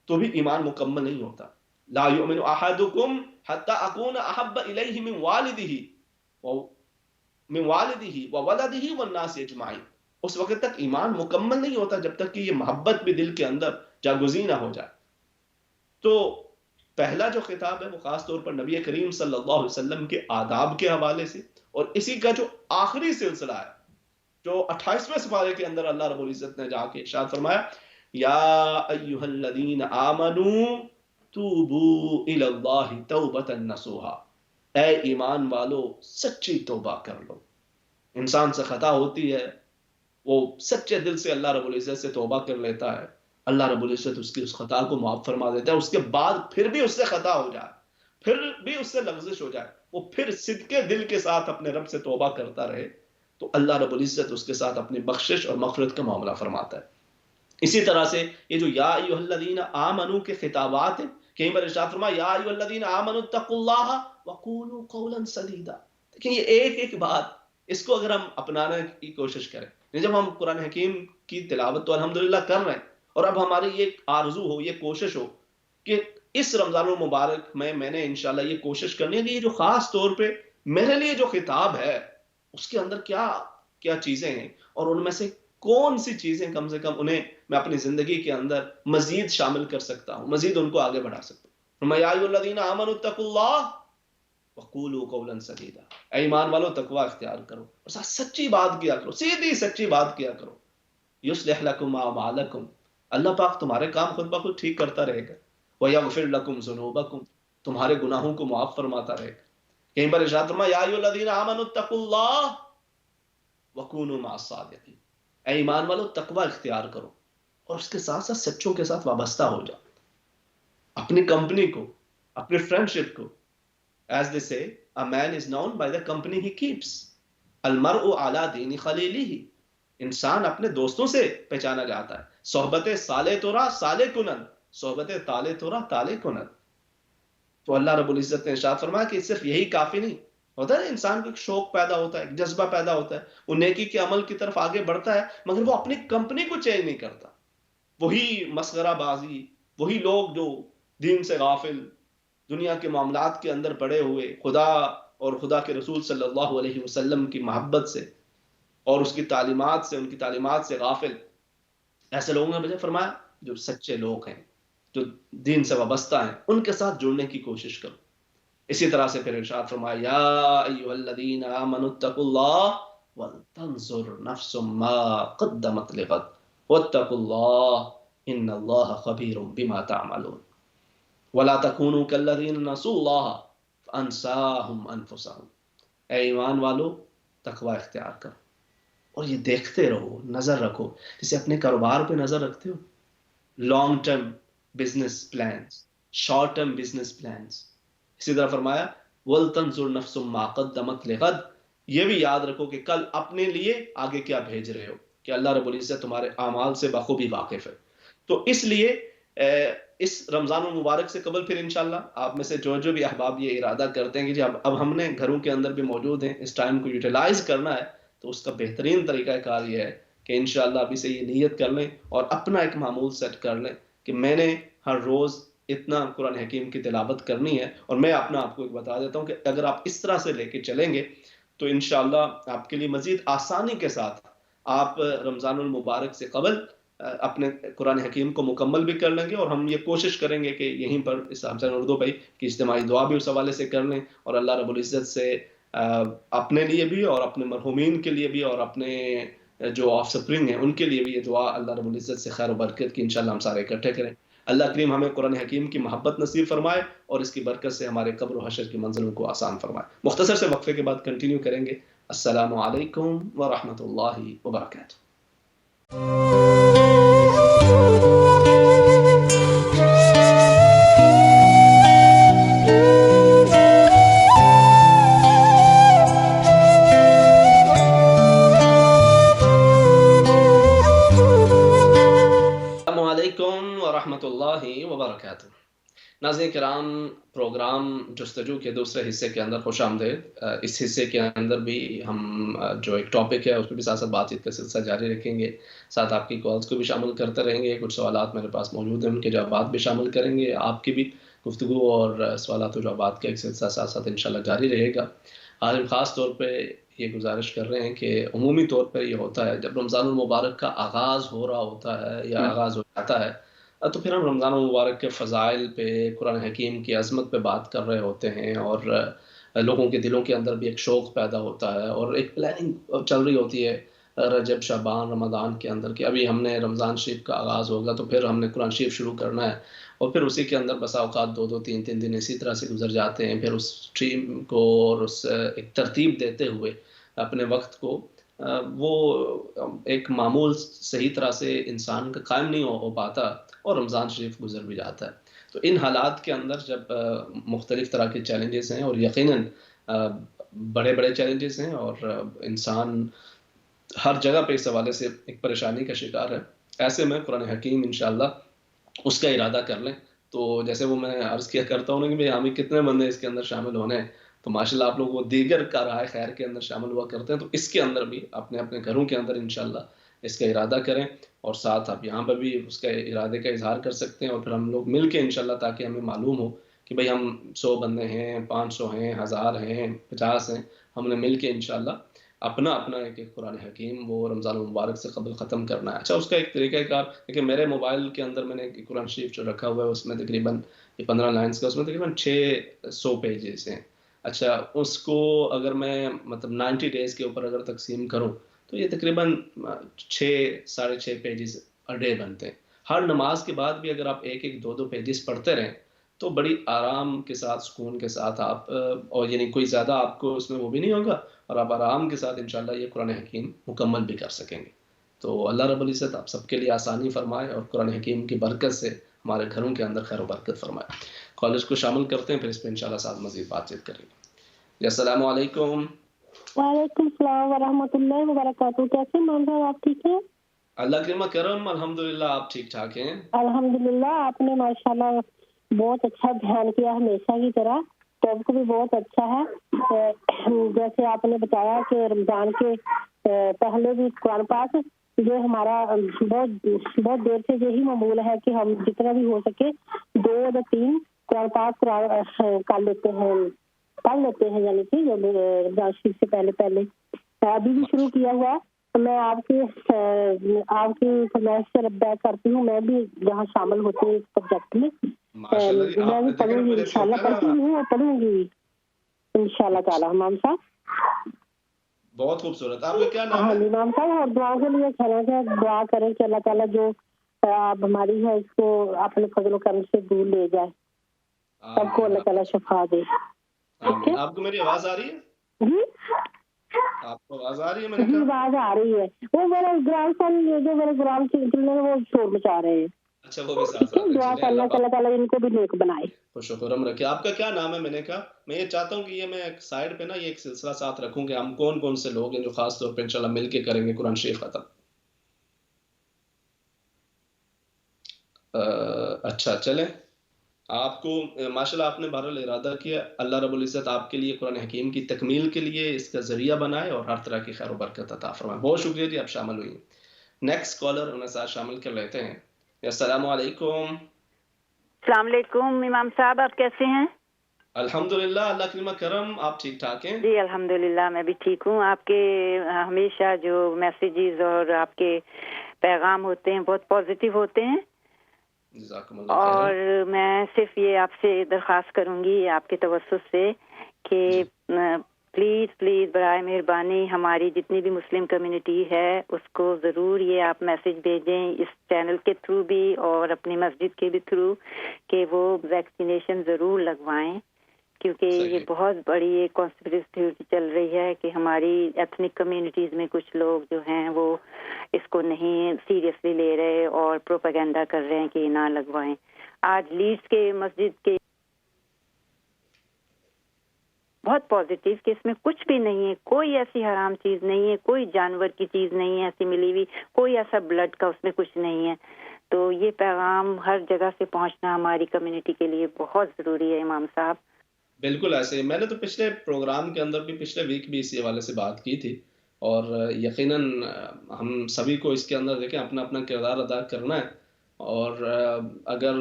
تو بھی ایمان مکمل نہیں ہوتا. لا یؤمن احدکم حتی اکون احب الیہ من والدہ وولدہ والناس اجمعین. اس وقت تک ایمان مکمل نہیں ہوتا جب تک کہ یہ محبت بھی دل کے اندر جاگزین نہ ہو جائے. تو پہلا جو خطاب ہے وہ خاص طور پر نبی کریم صلی اللہ علیہ وسلم کے آداب کے حوالے سے، اور اسی کا جو آخری سلسلہ ہے جو 28ویں سپارے کے اندر اللہ رب العزت نے جا کے ارشاد فرمایا یا ایھا الذین آمنوا توبوا الی اللہ توبۃ نصوحا. اے ایمان والو سچی توبہ کر لو. انسان سے خطا ہوتی ہے، وہ سچے دل سے اللہ رب العزت سے توبہ کر لیتا ہے، اللہ رب العزت اس کی اس خطا کو معاف فرما دیتا ہے. اس کے بعد پھر بھی اس سے خطا ہو جائے، پھر بھی اس سے لغزش ہو جائے، وہ پھر صدقے دل کے ساتھ اپنے رب سے توبہ کرتا رہے تو اللہ رب العزت اس کے ساتھ اپنی بخشش اور مغفرت کا معاملہ فرماتا ہے. اسی طرح سے یہ جو یا ایھا الذین آمنوا کے خطابات ہیں، کہیں پر ارشاد فرمایا یا ایھا الذین آمنوا اتقوا اللہ وقولوا قولا سدیدا. دیکھیں یہ ایک ایک بات، اس کو اگر ہم اپنانے کی کوشش کریں، جب ہم قرآن حکیم کی تلاوت تو الحمدللہ کر رہے ہیں، اور اب ہماری یہ آرزو ہو، یہ کوشش ہو کہ اس رمضان المبارک میں نے انشاءاللہ یہ کوشش کرنی ہے کہ یہ جو خاص طور پہ میرے لیے جو خطاب ہے اس کے اندر کیا کیا چیزیں ہیں، اور ان میں سے کون سی چیزیں کم سے کم انہیں میں اپنی زندگی کے اندر مزید شامل کر سکتا ہوں، مزید ان کو آگے بڑھا سکتا ہوں. یا ایھا الذین آمنوا اتقوا اللہ وقولوا قولا سدیدا. اے ایمان والو تقوی اختیار کرو اور سچی بات کیا کرو، سیدھی سچی بات کیا کرو. یصلح لکم اعمالکم، اللہ پاک تمہارے کام خود بخود ٹھیک کرتا رہے گا. ویغفر لکم ذنوبکم، تمہارے گناہوں کو معاف فرماتا رہے گا. کہیں پر ارشاد فرمایا یا ایھا الذین آمنوا اتقوا اللہ وکونوا مع الصادقین. اے ایمان والو تقوی اختیار کرو اور اس کے ساتھ ساتھ سچوں کے ساتھ وابستہ ہو جاؤ. اپنی کمپنی کو، اپنی فرینڈشپ کو، as they say a man is known by the company he keeps. المرء علی دین خلیلہ. انسان اپنے دوستوں سے پہچانا جاتا ہے. صحبت صالح تورا صالح کنن، صحبت طالح تورا طالح کنن. تو اللہ رب العزت نے ارشاد فرمایا کہ صرف یہی کافی نہیں ہوتا ہے. انسان کو ایک شوق پیدا ہوتا ہے، ایک جذبہ پیدا ہوتا ہے، وہ نیکی کے عمل کی طرف آگے بڑھتا ہے، مگر وہ اپنی کمپنی کو چینج نہیں کرتا. وہی مسخرہ بازی، وہی لوگ جو دین سے غافل، دنیا کے معاملات کے اندر پڑے ہوئے، خدا اور خدا کے رسول صلی اللہ علیہ وسلم کی محبت سے اور اس کی تعلیمات سے، ان کی تعلیمات سے غافل، ایسے لوگوں نے مجھے فرمایا جو سچے لوگ ہیں، جو دین سے وابستہ ہیں، ان کے ساتھ جڑنے کی کوشش کرو. اسی طرح سے پھر ارشاد فرمایا یا ایھا الذین آمنوا اتقوا اللہ ولتنظر نفس ما قدمت لغد واتقوا اللہ ان اللہ خبیر بما تعملون ولا تکونوا کالذین نسوا اللہ فانساہم انفسہم. اے ایمان والو تقوی اختیار کرو اور یہ دیکھتے رہو، نظر رکھو، جسے اپنے کاروبار پہ نظر رکھتے ہو، long term business plans, short term business plans. اسی طرح فرمایا وَلْتَنْظُرْ نَفْسٌ مَا قَدَّمَتْ لِغَدٍ. یہ بھی یاد رکھو کہ کل اپنے لیے آگے کیا بھیج رہے ہو، کہ اللہ رب العزت تمہارے اعمال سے بخوبی واقف ہے. تو اس لیے اس رمضان المبارک سے قبل پھر انشاءاللہ آپ میں سے جو بھی احباب یہ ارادہ کرتے ہیں کہ جی اب ہم نے گھروں کے اندر بھی موجود ہیں، اس ٹائم کو یوٹیلائز کرنا ہے، تو اس کا بہترین طریقہ کار یہ ہے کہ انشاءاللہ ابھی سے یہ نیت کر لیں اور اپنا ایک معمول سیٹ کر لیں کہ میں نے ہر روز اتنا قرآن حکیم کی تلاوت کرنی ہے. اور میں اپنا آپ کو ایک بتا دیتا ہوں کہ اگر آپ اس طرح سے لے کے چلیں گے تو انشاءاللہ آپ کے لیے مزید آسانی کے ساتھ آپ رمضان المبارک سے قبل اپنے قرآن حکیم کو مکمل بھی کر لیں گے. اور ہم یہ کوشش کریں گے کہ یہیں پر اس احسان اردو بھائی کی اجتماعی دعا بھی اس حوالے سے کر لیں، اور اللہ رب العزت سے اپنے لیے بھی اور اپنے مرحومین کے لیے بھی اور اپنے جو آف سپرنگ ہیں ان کے لیے بھی یہ دعا اللہ رب العزت سے خیر و برکت کی انشاءاللہ ہم سارے اکٹھے کریں. اللہ کریم ہمیں قرآن حکیم کی محبت نصیب فرمائے اور اس کی برکت سے ہمارے قبر و حشر کی منزلوں کو آسان فرمائے. مختصر سے وقفے کے بعد کنٹینیو کریں گے. السلام علیکم ورحمۃ اللہ وبرکاتہ. السلام علیکم ورحمۃ اللہ وبرکاتہ. ناظرین کرام، پروگرام جستجو کے دوسرے حصے کے اندر خوش آمدید۔ اس حصے کے اندر بھی ہم جو ایک ٹاپک ہے اس پہ بھی ساتھ ساتھ بات چیت کا سلسلہ جاری رکھیں گے، ساتھ آپ کی کالز کو بھی شامل کرتے رہیں گے، کچھ سوالات میرے پاس موجود ہیں ان کے جوابات بھی شامل کریں گے، آپ کی بھی گفتگو اور سوالات و جوابات کا ایک سلسلہ ساتھ ساتھ انشاءاللہ جاری رہے گا۔ آج ہم خاص طور پہ یہ گزارش کر رہے ہیں کہ عمومی طور پر یہ ہوتا ہے جب رمضان المبارک کا آغاز ہو رہا ہوتا ہے یا آغاز ہو جاتا ہے، تو پھر ہم رمضان المبارک کے فضائل پہ، قرآن حکیم کی عظمت پہ بات کر رہے ہوتے ہیں، اور لوگوں کے دلوں کے اندر بھی ایک شوق پیدا ہوتا ہے اور ایک پلاننگ چل رہی ہوتی ہے رجب، شعبان، رمضان کے اندر کہ ابھی ہم نے رمضان شریف کا آغاز ہوگا تو پھر ہم نے قرآن شریف شروع کرنا ہے، اور پھر اسی کے اندر بسا اوقات 2 3 دن اسی طرح سے گزر جاتے ہیں۔ پھر اس اسٹریم کو اور اس ایک ترتیب دیتے ہوئے اپنے وقت کو وہ ایک معمول صحیح طرح سے انسان کا قائم نہیں ہو پاتا اور رمضان شریف گزر بھی جاتا ہے۔ تو ان حالات کے اندر جب مختلف طرح کے چیلنجز ہیں، اور یقیناً بڑے بڑے چیلنجز ہیں، اور انسان ہر جگہ پہ اس حوالے سے ایک پریشانی کا شکار ہے، ایسے میں قرآن حکیم انشاءاللہ اس کا ارادہ کر لیں تو جیسے وہ میں عرض کیا کرتا ہوں کہ بھئی ہمیں کتنے بندے اس کے اندر شامل ہونے ہیں، تو ماشاءاللہ آپ لوگ وہ دیگر کارہائے خیر کے اندر شامل ہوا کرتے ہیں، تو اس کے اندر بھی اپنے اپنے گھروں کے اندر انشاءاللہ اس کا ارادہ کریں، اور ساتھ آپ یہاں پر بھی اس کا ارادے کا اظہار کر سکتے ہیں، اور پھر ہم لوگ مل کے انشاءاللہ، تاکہ ہمیں معلوم ہو کہ بھئی ہم 100 بندے ہیں، 500 ہیں، 1000 ہیں، 50 ہیں، ہم نے مل کے انشاءاللہ اپنا ایک قرآن حکیم وہ رمضان المبارک سے قبل ختم کرنا ہے۔ اچھا، اس کا ایک طریقہ کار کہ میرے موبائل کے اندر میں نے ایک قرآن شریف جو رکھا ہوا ہے اس میں تقریباً 15 لائنز کا، اس میں تقریباً 600 پیجز ہیں۔ اچھا، اس کو اگر میں مطلب 90 ڈیز کے اوپر اگر تقسیم کروں تو یہ تقریباً 6 پیجز پر ڈے بنتے ہیں۔ ہر نماز کے بعد بھی اگر آپ 2 پیجز پڑھتے رہیں تو بڑی آرام کے ساتھ، سکون کے ساتھ آپ، اور یعنی کوئی زیادہ آپ کو اس میں وہ بھی نہیں ہوگا، اور آپ آرام کے ساتھ انشاءاللہ یہ قرآن حکیم مکمل بھی کر سکیں گے۔ تو اللہ رب العزت آپ سب کے لیے آسانی فرمائے، اور قرآن حکیم کی برکت سے ہمارے گھروں کے اندر خیر و برکت فرمائے۔ کالج کو شامل کرتے ہیں، پھر اس پہ انشاءاللہ ساتھ مزید بات چیت کریں گے۔ السلام علیکم۔ وعلیکم السلام ورحمۃ اللہ وبرکاتہ۔ کیسے مان صاحب، آپ ٹھیک ہیں؟ اللہ کرم کرم، الحمدللہ، آپ ٹھیک ٹھاک ہیں؟ الحمدللہ، آپ نے ماشاءاللہ بہت اچھا دھیان کیا ہمیشہ کی طرح، سب کو بھی بہت اچھا ہے۔ جیسے آپ نے بتایا کہ رمضان کے پہلے بھی قرآن پاک جو ہمارا بہت دیر سے یہی معمول ہے کہ ہم جتنا بھی ہو سکے 2 یا 3 قرآن پاک کر لیتے ہیں، پڑھ لیتے ہیں، یعنی کہ رمضان شریف سے پہلے ابھی بھی شروع کیا ہوا۔ میں آپ کی فرمائش سے بیک کرتی ہوں، میں بھی یہاں شامل ہوتی ہوں اس پروجیکٹ میں۔ میں بھی پڑھوں گی انشاءاللہ، پڑھتی ہوں اور پڑھوں گی انشاءاللہ تعالی۔ امام صاحب بہت خوبصورت، آپ کا کیا نام ہے؟ ہاں جی امام صاحب، اور دعا کے لیے کہنا کہ دعا کریں کہ اللہ تعالیٰ جو بیماری ہے اس کو اپنے فضل و کرم سے دور لے جائے، سب کو اللہ تعالیٰ شفا دے۔ آپ کو میری آواز آ رہی ہے؟ جی آپ کو آواز آ رہی ہے؟ جی آواز آ رہی ہے، وہ میرے گرام فون جو میرے گرام چلنے وہ شور مچا رہے ہیں۔ اچھا، وہ بھی ساتھ دعا کرنا کہ اللہ تعالیٰ ان کو بھی نیک بنائے، خوش و خرم رکھے۔ آپ کا کیا نام ہے؟ میں نے کہا میں یہ چاہتا ہوں کہ یہ میں ایک سائڈ پہ نا یہ ایک سلسلہ ساتھ رکھوں کہ ہم کون سے لوگ ہیں جو خاص طور پہ انشاءاللہ مل کے کریں گے قرآن شریف ختم۔ اچھا چلیں، آپ کو ماشاءاللہ آپ نے بہرحال ارادہ کیا، اللہ رب العزت آپ کے لیے قرآن حکیم کی تکمیل کے لیے اس کا ذریعہ بنائے اور ہر طرح کی خیر و برکت عطا فرمائے۔ بہت شکریہ جی، آپ شامل ہوئی۔ نیکسٹ کالر انہیں ساتھ شامل کر لیتے ہیں۔ السلام علیکم۔ السلام علیکم امام صاحب، آپ کیسے ہیں؟ الحمدللہ، اللہ کرم کرم، آپ ٹھیک ٹھاک ہیں؟ جی الحمدللہ، میں بھی ٹھیک ہوں۔ آپ کے ہمیشہ جو میسیجز اور آپ کے پیغام ہوتے ہیں بہت پازیٹیو ہوتے ہیں، جزاکم اللہ اور خیر۔ میں صرف یہ آپ سے درخواست کروں گی آپ کے توسط سے کہ پلیز برائے مہربانی ہماری جتنی بھی مسلم کمیونٹی ہے اس کو ضرور یہ آپ میسج بھیجیں، اس چینل کے تھرو بھی اور اپنی مسجد کے بھی تھرو، کہ وہ ویکسینیشن ضرور لگوائیں، کیونکہ یہ بہت بڑی ایک کانسپریسی چل رہی ہے کہ ہماری ایتھنک کمیونٹیز میں کچھ لوگ جو ہیں وہ اس کو نہیں سیریسلی لے رہے اور پروپیگنڈا کر رہے ہیں کہ نہ لگوائیں۔ آج لیڈز کے مسجد کے بہت پازیٹیو کہ اس میں کچھ بھی نہیں ہے، کوئی ایسی حرام چیز نہیں ہے، کوئی جانور کی چیز نہیں ہے ایسی ملی ہوئی، کوئی ایسا بلڈ کا اس میں کچھ نہیں ہے، تو یہ پیغام ہر جگہ سے پہنچنا ہماری کمیونٹی کے لیے بہت ضروری ہے امام صاحب. بالکل ایسے ہی. میں نے تو پچھلے پروگرام کے اندر بھی پچھلے ویک بھی اسی حوالے سے بات کی تھی، اور یقیناً ہم سبھی کو اس کے اندر دیکھیں اپنا اپنا کردار ادا کرنا ہے. اور اگر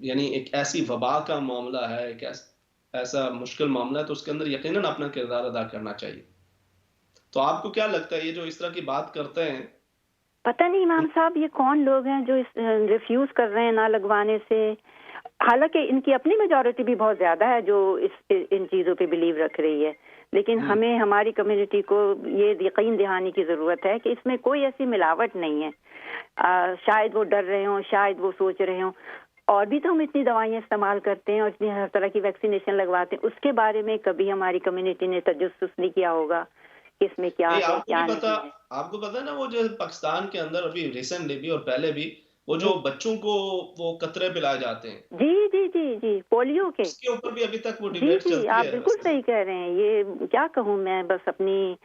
یعنی ایک ایسی وبا کا معاملہ ہے، ایک ایسا مشکل معاملہ ہے، تو اس کے اندر یقیناً اپنا کردار ادا کرنا چاہیے. تو آپ کو کیا لگتا ہے یہ جو اس طرح کی بات کرتے ہیں؟ پتہ نہیں امام صاحب یہ کون لوگ ہیں جو ریفیوز کر رہے ہیں نہ لگوانے سے، حالانکہ ان کی اپنی میجورٹی بھی بہت زیادہ ہے جو ان چیزوں پہ بلیو رکھ رہی ہے، لیکن ہمیں ہماری کمیونٹی کو یہ یقین دہانی کی ضرورت ہے کہ اس میں کوئی ایسی ملاوٹ نہیں ہے. شاید وہ ڈر رہے ہوں، شاید وہ سوچ رہے ہوں، اور بھی تو ہم اتنی دوائیاں استعمال کرتے ہیں اور اتنی ہر طرح کی ویکسینیشن لگواتے ہیں، اس کے بارے میں کبھی ہماری کمیونٹی نے تجسس نہیں کیا ہوگا کہ اس میں کیا ہے کیا نہیں ہے. آپ کو پتا نا وہ جو پاکستان کے اندر ابھی ریسنٹلی بھی اور پہلے بھی وہ جو بچوں کو وہ قطرے پلائے جاتے ہیں، جی جی جی جی پولیو کے، اس کے اوپر بھی ابھی تک وہ جی ڈیبیٹ جی چلتی آپ ہے. بالکل صحیح کہہ رہے ہیں. یہ کیا کہوں میں، بس اپنی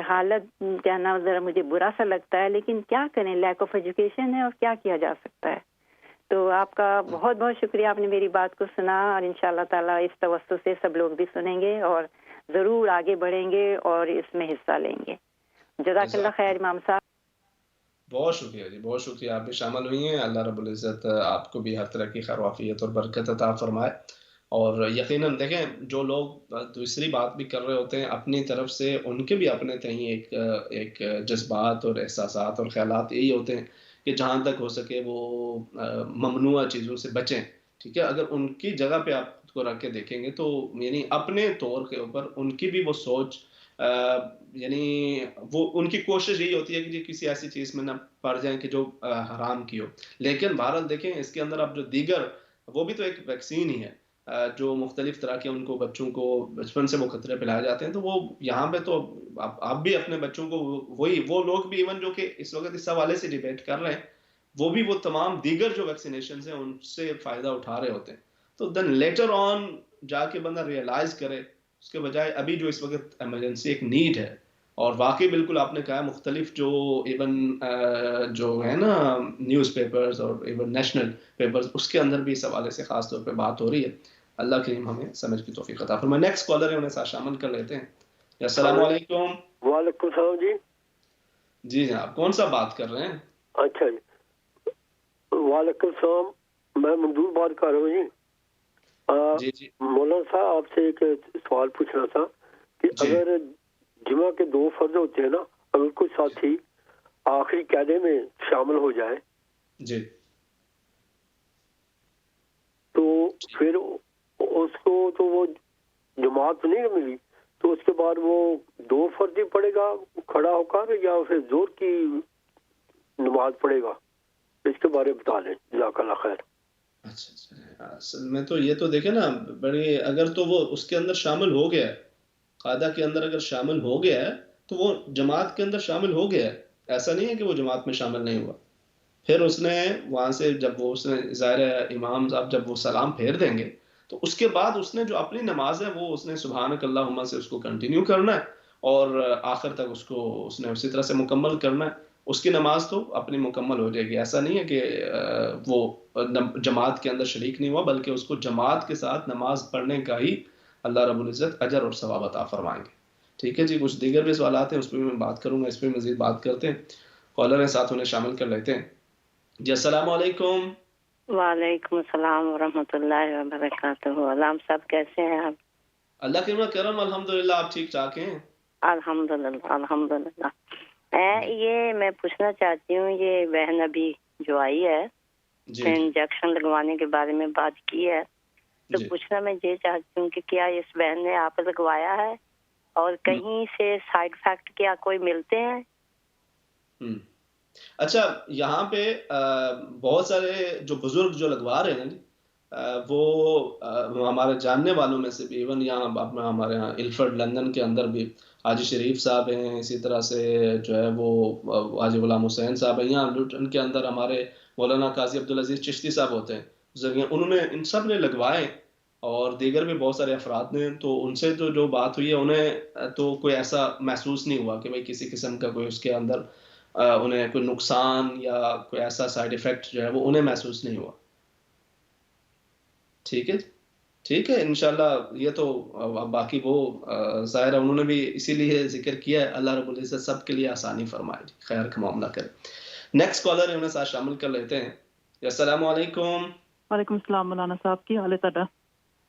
حالت کہنا ذرا مجھے برا سا لگتا ہے، لیکن کیا کریں، لیک آف ایجوکیشن ہے اور کیا کیا جا سکتا ہے. تو آپ کا بہت بہت شکریہ، آپ نے میری بات کو سنا، اور انشاءاللہ تعالیٰ اس توسط سے سب لوگ بھی سنیں گے اور ضرور آگے بڑھیں گے اور اس میں حصہ لیں گے. جزاک اللہ خیر امام صاحب. بہت شکریہ جی، بہت شکریہ، آپ بھی شامل ہوئی ہیں. اللہ رب العزت آپ کو بھی ہر طرح کی خیر و عافیت اور برکت عطا فرمائے. اور یقیناً دیکھیں جو لوگ دوسری بات بھی کر رہے ہوتے ہیں اپنی طرف سے، ان کے بھی اپنے تئیں ایک جذبات اور احساسات اور خیالات یہی ہوتے ہیں کہ جہاں تک ہو سکے وہ ممنوعہ چیزوں سے بچیں. ٹھیک ہے، اگر ان کی جگہ پہ آپ خود کو رکھ کے دیکھیں گے تو یعنی اپنے طور کے اوپر ان کی بھی وہ سوچ یعنی وہ ان کی کوشش یہی ہوتی ہے کہ جی کسی ایسی چیز میں نہ پڑ جائیں کہ جو حرام کی ہو. لیکن بہرحال دیکھیں اس کے اندر اب جو دیگر وہ بھی تو ایک ویکسین ہی ہے جو مختلف طرح کے ان کو بچوں کو بچپن سے وہ خطرے پلائے جاتے ہیں. تو وہ یہاں پہ تو آپ بھی اپنے بچوں کو وہ لوگ بھی ایون جو کہ اس وقت اس حوالے سے ڈیبیٹ کر رہے ہیں وہ بھی وہ تمام دیگر جو ویکسینیشنز ہیں ان سے فائدہ اٹھا رہے ہوتے ہیں. تو دین لیٹر آن جا کے بندہ ریئلائز کرے، اس کے بجائے ابھی جو اس وقت ایمرجنسی ایک نیڈ ہے. اور واقعی بالکل آپ نے کہا مختلف جو ایون جو ہے نا نیوز پیپرز اور ایون نیشنل پیپرز، اس کے اندر بھی اس حوالے سے خاص طور پہ بات ہو رہی ہے. اللہ کریم ہمیں سمجھ کی توفیق عطا فرمائے. نیکسٹ کالر ہے، انہیں ساتھ شامل کر لیتے ہیں. السلام علیکم. وعلیکم السلام جی. جی جناب، کون سا بات کر رہے ہیں؟ اچھا جی، وعلیکم السلام، میں منظور بات کر رہا ہوں جی. جی مولانا صاحب آپ سے ایک سوال پوچھنا تھا کہ اگر جمعہ کے 2 فرض ہوتے ہیں نا، اگر کوئی ساتھی آخری قاعدے میں شامل ہو جائے جی تو پھر اس کو تو وہ جماعت نہیں ملی، تو اس کے بعد وہ 2 فرض ہی پڑے گا کھڑا ہو کر یا پھر زور کی نماز پڑھے گا؟ اس کے بارے میں بتا دیں، جزاک اللہ خیر. اچھا، اصل میں تو یہ تو دیکھیں نا بڑی، اگر تو وہ اس کے اندر شامل ہو گیا ہے، قاعدہ کے اندر اگر شامل ہو گیا ہے تو وہ جماعت کے اندر شامل ہو گیا ہے. ایسا نہیں ہے کہ وہ جماعت میں شامل نہیں ہوا. پھر اس نے وہاں سے جب وہ اس نے ظاہر ہے امام صاحب جب وہ سلام پھیر دیں گے تو اس کے بعد اس نے جو اپنی نماز ہے وہ اس نے سبحانک اللہم سے اس کو کنٹینیو کرنا ہے اور آخر تک اس نے اسی طرح سے مکمل کرنا ہے. اس کی نماز تو اپنی مکمل ہو جائے گی. ایسا نہیں ہے کہ وہ جماعت کے اندر شریک نہیں ہوا، بلکہ اس کو جماعت کے ساتھ نماز پڑھنے کا ہی اللہ رب العزت اجر اور ثواب عطا فرمائیں گے. ٹھیک ہے جی، کچھ دیگر بھی سوالات ہیں اس پہ میں بات کروں گا، اس پہ مزید بات کرتے ہیں. کالر ہیں ساتھ انہیں شامل کر لیتے ہیں. جی السلام علیکم. وعلیکم السلام ورحمۃ اللہ وبرکاتہ. علام صاحب کیسے ہیں آپ؟ اللہ کے کرم، الحمدللہ. آپ ٹھیک ٹھاک ہیں؟ الحمدللہ الحمدللہ. یہ میں پوچھنا چاہتی ہوں، یہ بہن ابھی جو آئی ہے انجیکشن لگوانے کے بارے میں بات کی ہے، تو پوچھنا میں یہ چاہتی ہوں کہ کیا اس بہن نے آپ لگوایا ہے اور کہیں سے سائیڈ افیکٹ کیا کوئی ملتے ہیں؟ اچھا، یہاں پہ بہت سارے جو بزرگ جو لگوا رہے ہیں وہ ہمارے جاننے والوں میں سے بھی، ایون یہاں ہمارے یہاں الفرڈ لندن کے اندر بھی حاجی شریف صاحب ہیں، اسی طرح سے جو ہے وہ حاجی غلام حسین صاحب ہیں. یہاں لوٹن کے اندر ہمارے مولانا قاضی عبدالعزیز چشتی صاحب ہوتے ہیں، انہوں نے ان سب نے لگوائے، اور دیگر بھی بہت سارے افراد نے. تو ان سے جو بات ہوئی ہے انہیں تو کوئی ایسا محسوس نہیں ہوا کہ بھئی کسی قسم کا کوئی اس کے اندر انہیں کوئی نقصان یا کوئی ایسا سائیڈ ایفیکٹ جو ہے وہ انہیں محسوس نہیں ہوا. ٹھیک ہے ٹھیک ہے انشاءاللہ. یہ تو باقی وہ ظاہر ہے انہوں نے بھی اسی لیے ذکر کیا ہے, اللہ رب العزت سب کے لیے آسانی فرمائے, خیر کا معاملہ کرے. نیکسٹ کالر ہے, انہیں ساتھ شامل کر لیتے ہیں. السلام علیکم. وعلیکم السلام مولانا صاحب, کی حال ہے تہاڈا؟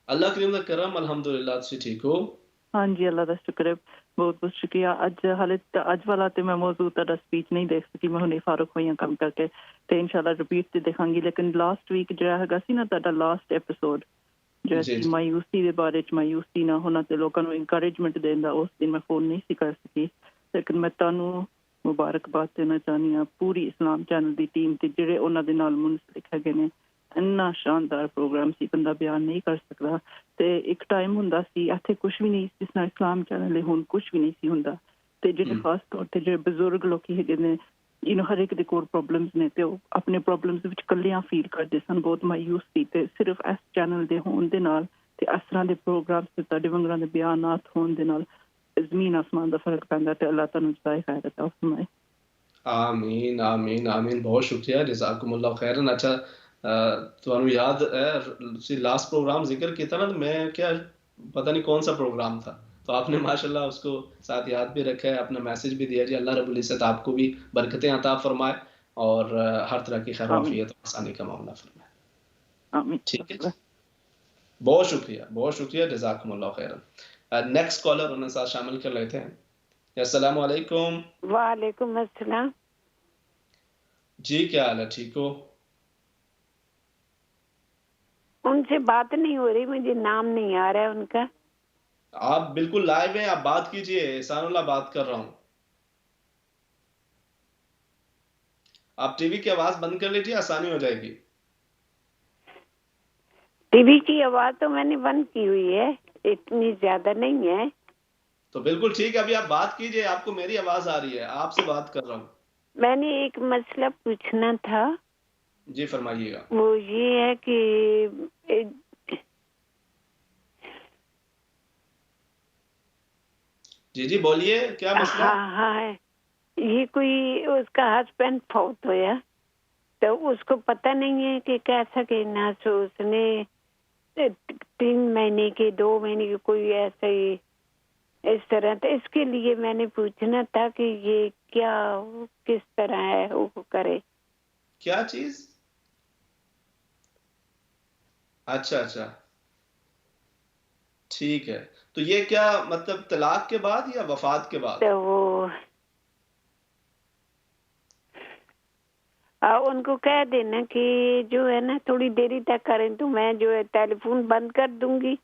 اللہ کریم دا کرم, الحمدللہ. تسی ٹھیک ہو؟ ہاں جی اللہ کا شکر ہے, بہت بہت شکریہ. اج والا تے میں موضوع تہاڈا سپیچ نہیں دیکھ سکی, میں ہنے فارغ ہوئی ہاں کم کر کے, تے انشاءاللہ ریپیٹ تے دیکھاں گی. لیکن لاسٹ ویک جو ہے سی نا تہاڈا لاسٹ ایپیسوڈ جو ہے مایوسی دے بارے چ, مایوسی نہ ہونا تے لوکاں نوں انکریجمنٹ دیندا, اس دن میں فون نہیں سی کر سکی. لیکن میں تانوں مبارکباد دینا چاہنی ہاں پوری اسلام چینل دی ٹیم تے جڑے انہاں دے نال منسلک ہے نے. اتنا شاندار پروگرام سی, بندہ بیان نہیں کر سکتا. تے ایک ٹائم ہوندا سی ایتھے کچھ بھی نہیں, جس طرح اسلام چینل ہن کچھ بھی نہیں سی ہوندا. تے جڑے خاص طور تے جڑے بزرگ لوگ ہے نے, ہر ایک دے کول پرابلمز نے, تے وہ اپنے پرابلمز وچ کلیاں فیل کرتے سن, بہت مایوس سی. تے صرف اس چینل دے ہون دے نال تے اس طرح دے پروگرام تے تہاڈے ونگراں دے بیانات ہون دے نال زمین آسمان دا فرق پیندا. تے اللہ تعالیٰ جزائے خیر عطا فرمائے. آمین آمین آمین. بہت شکریہ, جزاکم اللہ خیرن. اچھا تمہیں یاد ہے لاسٹ پروگرام ذکر کیا تھا نا, میں کیا پتہ نہیں کون سا پروگرام تھا, تو آپ نے ماشاءاللہ اس کو ساتھ یاد بھی رکھا ہے, اپنا میسج بھی دیا. جی اللہ رب العزت آپ کو بھی برکتیں عطا فرمائے اور ہر طرح کی خیر وعافیت اور آسانی کا معاملہ فرمائے. آمین. ٹھیک ہے, بہت شکریہ بہت شکریہ, جزاکم اللہ خیرن. نیکسٹ کالر انہیں ساتھ شامل کر لیتے ہیں. السلام علیکم. وعلیکم السلام. جی کیا حال ہے, ٹھیک ہو؟ ان سے بات نہیں ہو رہی, مجھے نام نہیں آ رہا ہے ان کا. آپ بالکل لائیو ہیں, آپ بات کیجئے. احسان اللہ بات کر رہا ہوں. آپ ٹی وی کی آواز بند کر لیجیے, آسانی ہو جائے گی. ٹی وی کی آواز تو میں نے بند کی ہوئی ہے, اتنی زیادہ نہیں ہے. تو بالکل ٹھیک ہے, ابھی آپ بات کیجئے. آپ کو میری آواز آ رہی ہے, آپ سے بات کر رہا ہوں. میں نے ایک مسئلہ پوچھنا تھا. جی فرمائیے گا. وہ یہ ہے کہ جی جی بولیے, کیا مسئلہ؟ ہاں یہ کوئی اس کا ہسبینڈ فوت ہویا, تو اس کو پتہ نہیں ہے کہ کیسا کہنا, سو اس نے 3 مہینے کے 2 مہینے کے کوئی ایسا ہی اس طرح. تو اس کے لیے میں نے پوچھنا تھا کہ یہ کیا کس طرح ہے وہ کرے. کیا چیز؟ اچھا ٹھیک ہے. تو یہ کیا مطلب طلاق کے بعد یا وفات کے بعد؟ تو وہ ان کو کہہ دینا کہ جو ہے نا تھوڑی دیری تک کریں, تو میں جو ہے ٹیلی فون بند کر دوں گی,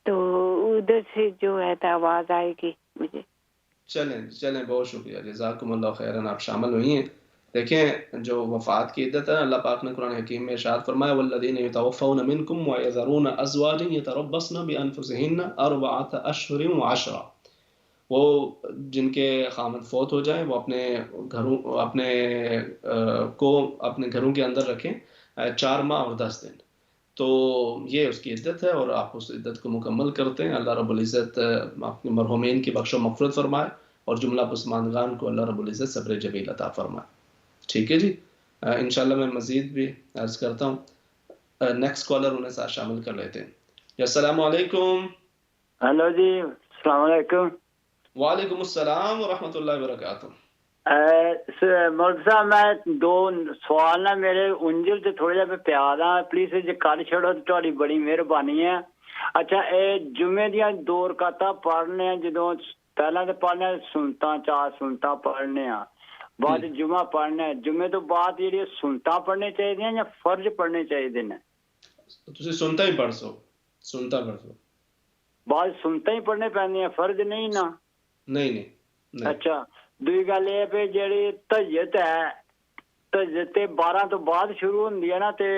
تو ادھر سے جو ہے تو آواز آئے گی مجھے. چلیں بہت شکریہ, جزاکم اللہ خیرن, آپ شامل ہوئی ہیں. دیکھیں جو وفات کی عدت ہے, اللہ پاک نے قرآن حکیم میں ارشاد فرمایا والذین یتوفون منکم ویذرون ازواجا یتربصن بانفسہن 4 اشہر و10. وہ جن کے خامد فوت ہو جائیں وہ اپنے گھروں کے اندر رکھیں 4 ماہ اور 10 دن. تو یہ اس کی عدت ہے, اور آپ اس عدت کو مکمل کرتے ہیں. اللہ رب العزت اپنے مرحومین کی بخش و مغفرت فرمائے, اور جملہ پسماندگان کو اللہ رب العزت صبر جمیل عطا فرمائے. ٹھیک ہے جی, انشاءاللہ میں مزید بھی عرض کرتا ہوں. نیکسٹ کالر انہیں ساتھ شامل کر لیتے ہیں. السلام علیکم. ہلو جی, السلام علیکم. وعلیکم السلام ورحمۃ اللہ وبرکاتہ. مولوی صاحب میں 2 سوال نہ میرے انجل سے تھوڑا جہا میں پیار ہاں, پلیز جی کر چھڑو تو تہاڈی بڑی مہربانی ہے. اچھا اے جمعے دیاں 2 رکعتاں پڑھنے ہیں, جدوں پہلا تو پڑھنے سنتاں 4 سنتاں پڑھنے ہیں, بعد جمعہ پڑھنا ہے. جمعے تو بعد جڑی سنتاں پڑھنے چاہیے یا فرض پڑھنے چاہیے نے؟ تسی سنتا ہی پڑھ سو, سنتا پڑھ سو. بعد سنتا ہی پڑھنے پیندے ہیں, فرض نہیں نا؟ نہیں. اچھا دوئی گل یہ پہ جیڑی تہجد ہے, تہجد 12 تو بعد شروع ہوندی ہے نا, تے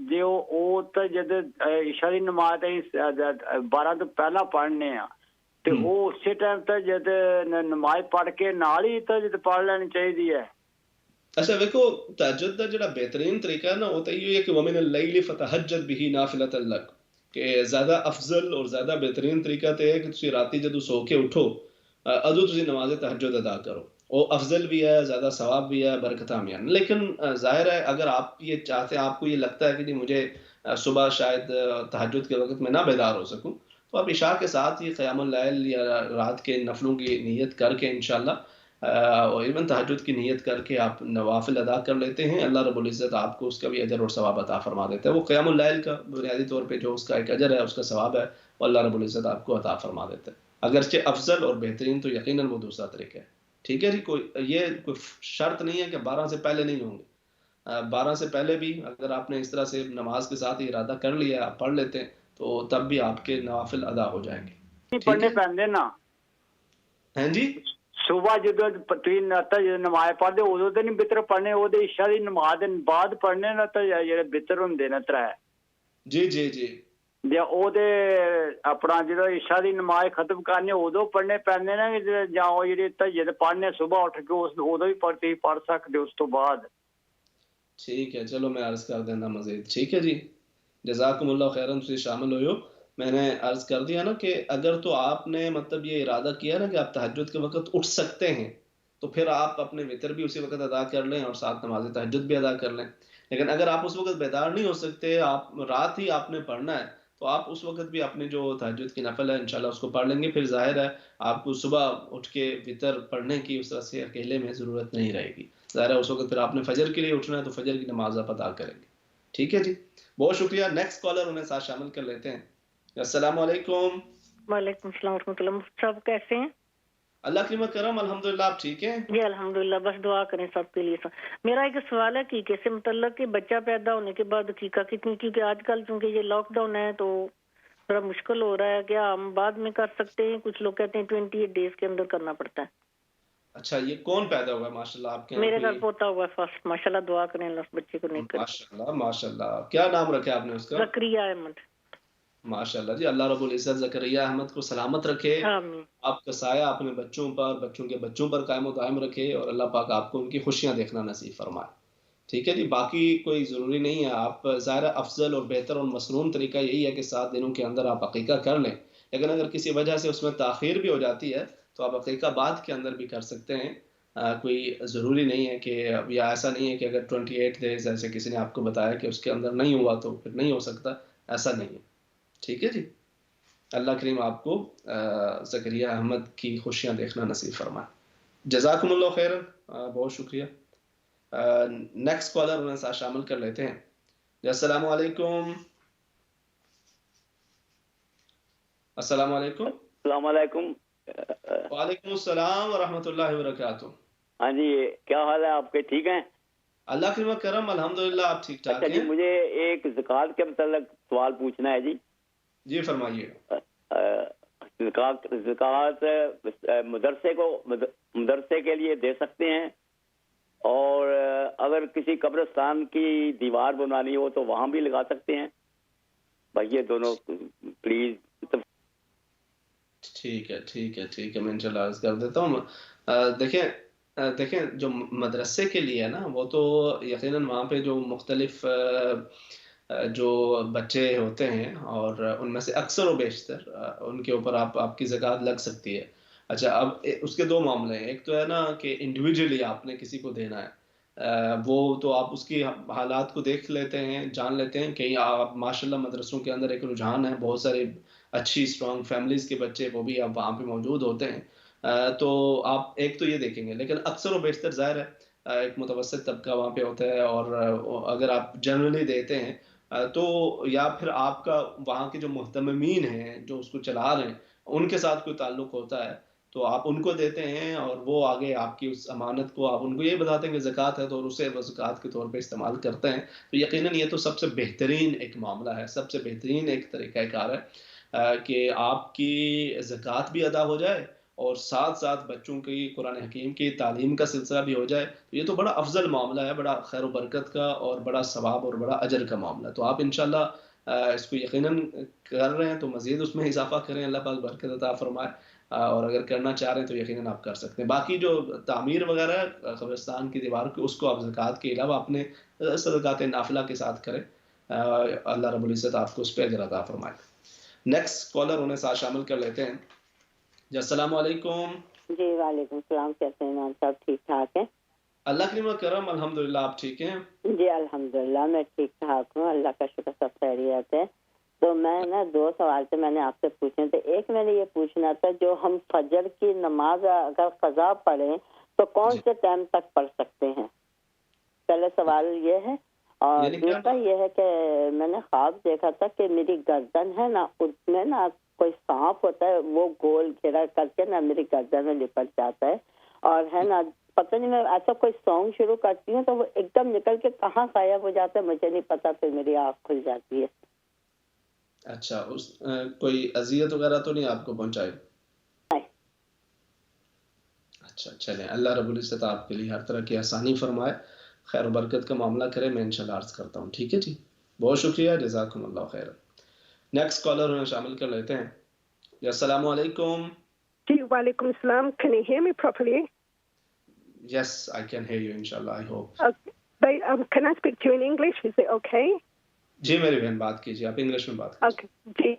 جے او تہجد عشاء دی نماز 12 تو پہلا پڑھنے ہیں, تے او اسی ٹائم تہجد نماز پڑھ کے نال ہی تہجد پڑھ لینی چاہیے ہے. اچھا ویکو, تہجد دا جڑا بہترین طریقہ ہے نا وہ تو یہ ہے کہ ومن اللیل فتہجد بہ نافلۃ لک, کہ زیادہ افضل اور زیادہ بہترین طریقہ تو ہے کہ تسی راتی جدو سو کے اٹھو ادو تسی نماز تہجد ادا کرو. وہ افضل بھی ہے، زیادہ ثواب بھی ہے، برکتاں بھی ہیں. لیکن ظاہر ہے اگر آپ یہ چاہتے ہیں، آپ کو یہ لگتا ہے کہ نہیں مجھے صبح شاید تہجد کے وقت میں نہ بیدار ہو سکوں، تو آپ عشاء کے ساتھ ہی قیام اللیل یا رات کے نفلوں کی نیت کر کے انشاءاللہ اور ایون تہجد کی نیت کر کے آپ نوافل ادا کر لیتے ہیں، اللہ رب العزت آپ کو اس کا بھی اجر اور ثواب عطا فرما دیتا ہے. وہ قیام اللیل کا بنیادی طور پہ جو اس کا ایک اجر ہے، اس کا ثواب ہے، وہ اللہ رب العزت آپ کو عطا فرما دیتا ہے. اگرچہ افضل اور بہترین تو یقیناً وہ دوسرا طریقہ ہے. ٹھیک ہے جی، یہ کوئی شرط نہیں ہے کہ 12 سے پہلے نہیں ہوں گے. 12 سے پہلے بھی اگر آپ نے اس طرح سے نماز کے ساتھ ہی ارادہ کر لیا، آپ پڑھ لیتے ہیں، تو تب بھی آپ کے نوافل ادا ہو جائیں گے. ٹھیک پڑھنے ہے پیندے نا ہاں جی. صبح جدو تین جدو نماز پڑھتے ادو تو نہیں بتر پڑھنے، وہ عشاء کی نماز بعد پڑھنے نا تو جڑے بتر ہوں نا ترے جی جی جی جی وہ اپنا جدو عشاء کی نماز ختم کرنے ادو پڑھنے پیندے نا، یا وہ جی تہجد پڑھنے صبح اٹھ کے ادو بھی پڑھ سکتے اس تو بعد. ٹھیک ہے، چلو میں عرض کر دینا مزید. ٹھیک ہے جی، جزاکم اللہ خیرن سے شامل ہوئے. میں نے عرض کر دیا نا کہ اگر تو آپ نے مطلب یہ ارادہ کیا نا کہ آپ تہجد کے وقت اٹھ سکتے ہیں، تو پھر آپ اپنے وتر بھی اسی وقت ادا کر لیں اور ساتھ نماز تہجد بھی ادا کر لیں. لیکن اگر آپ اس وقت بیدار نہیں ہو سکتے، آپ رات ہی آپ نے پڑھنا ہے، تو آپ اس وقت بھی اپنے جو تہجد کی نفل ہے انشاءاللہ اس کو پڑھ لیں گے. پھر ظاہر ہے آپ کو صبح اٹھ کے وتر پڑھنے کی اس طرح سے اکیلے میں ضرورت نہیں رہے گی. ظاہر ہے اس وقت پھر آپ نے فجر کے لیے اٹھنا ہے، تو فجر کی نماز آپ ادا کریں گے. ٹھیک ہے جی، بہت شکریہ. نیکسٹ کالر انہیں ساتھ شامل کر لیتے ہیں. السلام علیکم. وعلیکم السلام ورحمۃ اللہ. صاحب کیسے ہیں؟ اللہ کی کرم، الحمدللہ. آپ ٹھیک ہیں؟ جی الحمدللہ، بس دعا کریں سب کے لیے. میرا ایک سوال ہے عقیقے سے متعلق کہ بچہ پیدا ہونے کے بعد عقیقہ کتنی، کیونکہ آج کل چونکہ یہ لاک ڈاؤن ہے تو تھوڑا مشکل ہو رہا ہے. کیا ہم بعد میں کر سکتے ہیں؟ کچھ لوگ کہتے ہیں 28 ڈیز کے اندر کرنا پڑتا ہے. اچھا، یہ کون پیدا ہوا ہے ماشاءاللہ آپ کے یہاں؟ میرے گھر پوتا ہوا ہے فرسٹ. ماشاءاللہ دعا کریں اللہ اس بچے کو نیک کرے. ماشاءاللہ ماشاءاللہ. کیا نام رکھا آپ نے اس کا؟ زکریا احمد. ماشاءاللہ جی، اللہ رب العزت زکریا احمد کو سلامت رکھے، آمین. آپ کا سایہ اپنے بچوں پر، بچوں کے بچوں پر قائم و دائم رکھے، اور اللہ پاک آپ کو ان کی خوشیاں دیکھنا نصیب فرمائے. ٹھیک ہے جی، باقی کوئی ضروری نہیں ہے. آپ ظاہر افضل اور بہتر اور مسنون طریقہ یہی ہے کہ 7 دنوں کے اندر آپ عقیقہ کر لیں. لیکن اگر کسی وجہ سے اس میں تاخیر بھی ہو جاتی ہے تو آپ عقیقہ بعد کے اندر بھی کر سکتے ہیں. کوئی ضروری نہیں ہے کہ یا ایسا نہیں ہے کہ اگر 28 ڈیز ایسے کسی نے آپ کو بتایا کہ اس کے اندر نہیں ہوا تو پھر نہیں ہو سکتا، ایسا نہیں ہے. ٹھیک ہے جی، اللہ کریم آپ کو زکریا احمد کی خوشیاں دیکھنا نصیب فرمائے. جزاکم اللہ خیرن، بہت شکریہ. نیکسٹ کالر انہیں ساتھ شامل کر لیتے ہیں. السلام علیکم. السلام علیکم. السلام علیکم. وعلیکم السلام ورحمۃ اللہ وبرکاتہ. ہاں جی، کیا حال ہے آپ کے؟ ٹھیک ہیں؟ اللہ کی کرم، الحمدللہ. آپ ٹھیک ٹھاک ہیں؟ اچھا جی، مجھے ایک زکوٰۃ کے متعلق سوال پوچھنا ہے جی. جی فرمائیے. زکوٰۃ مدرسے کے لیے دے سکتے ہیں، اور اگر کسی قبرستان کی دیوار بنانی ہو تو وہاں بھی لگا سکتے ہیں؟ بھائی یہ دونوں پلیز. ٹھیک ہے ٹھیک ہے ٹھیک ہے، میں انشاءاللہ عرض کر دیتا ہوں. دیکھیں جو مدرسے کے لیے ہے نا، وہ تو یقیناً وہاں پہ جو مختلف جو بچے ہوتے ہیں اور ان میں سے اکثر و بیشتر ان کے اوپر آپ کی زکوٰۃ لگ سکتی ہے. اچھا، اب اس کے دو معاملے ہیں. ایک تو ہے نا کہ انڈیویجولی آپ نے کسی کو دینا ہے، وہ تو آپ اس کی حالات کو دیکھ لیتے ہیں، جان لیتے ہیں کہ آپ ماشاءاللہ مدرسوں کے اندر ایک رجحان ہے، بہت سارے اچھی اسٹرانگ فیملیز کے بچے وہ بھی اب وہاں پہ موجود ہوتے ہیں. تو آپ ایک تو یہ دیکھیں گے. لیکن اکثر و بیشتر ظاہر ہے ایک متوسط طبقہ وہاں پہ ہوتا ہے، اور اگر آپ جنرلی دیتے ہیں تو یا پھر آپ کا وہاں کے جو محتممین ہیں جو اس کو چلا رہے ہیں ان کے ساتھ کوئی تعلق ہوتا ہے تو آپ ان کو دیتے ہیں، اور وہ آگے آپ کی اس امانت کو آپ ان کو یہ بتاتے ہیں کہ زکوٰۃ ہے تو اسے وہ زکوٰۃ کے طور پہ استعمال کرتے ہیں. تو یقیناً یہ تو سب سے بہترین ایک معاملہ ہے، سب سے بہترین ایک طریقہ کار ہے کہ آپ کی زکوٰۃ بھی ادا ہو جائے اور ساتھ ساتھ بچوں کی قرآن حکیم کی تعلیم کا سلسلہ بھی ہو جائے. تو یہ تو بڑا افضل معاملہ ہے، بڑا خیر و برکت کا اور بڑا ثواب اور بڑا اجر کا معاملہ. تو آپ انشاءاللہ اس کو یقیناً کر رہے ہیں تو مزید اس میں اضافہ کریں، اللہ پاک برکت عطا فرمائے. اور اگر کرنا چاہ رہے ہیں تو یقیناً آپ کر سکتے ہیں. باقی جو تعمیر وغیرہ ہے قبرستان کی دیوار کی، اس کو آپ زکوٰۃ کے علاوہ اپنے صدقات نافلہ کے ساتھ کریں، اللہ رب العزت آپ کو اس پہ اجر عطا فرمائے. نیکسٹ کالر انہیں ساتھ شامل کر لیتے ہیں. جی السلام علیکم. جی وعلیکم السلام، کیسے ہیں امام صاحب؟ ٹھیک ٹھاک ہیں؟ اللہ کریم و کرم، الحمدللہ. آپ ٹھیک ہیں؟ جی الحمدللہ میں ٹھیک ٹھاک ہوں، اللہ کا شکر، سب خیریت ہے. تو میں نا 2 سوال سے میں نے آپ سے پوچھنے تھے. ایک میں نے یہ پوچھنا تھا، جو ہم فجر کی نماز اگر قضا پڑھیں تو کون سے ٹائم تک پڑھ سکتے ہیں؟ پہلے سوال یہ ہے. اور دوسرا یہ ہے کہ میں نے خواب دیکھا تھا کہ میری گردن ہے نا، اس میں نا کوئی سانپ ہوتا ہے، وہ گول گھیرا کر کے نا میری گردن میں لپٹ جاتا ہے. اور ہے نا پتہ نہیں، میں ایسا کوئی سانگ شروع کرتی ہوں تو وہ ایک دم نکل کے کہاں غائب ہو جاتا ہے مجھے نہیں پتا، پھر میری آنکھ کھل جاتی ہے. اچھا، کوئی اذیت وغیرہ تو نہیں آپ کو پہنچائی؟ اچھا، چلیں اللہ رب العزت آپ کے لیے ہر طرح کی آسانی فرمائے، خیر و برکت کا معاملہ کرے. میں انشاءاللہ عرض کرتا ہوں. ٹھیک ہے جی، بہت شکریہ، جزاکم اللہ خیر. نیکسٹ کالر انہیں شامل کر لیتے ہیں. جی السلام علیکم. جی وعلیکم السلام. Can you hear me properly? Yes, I can hear you inshallah, I hope. Can I speak to you in English? Is it okay? جی میری بہن بات کیجیے، آپ انگلش میں بات کیجیے. Okay. G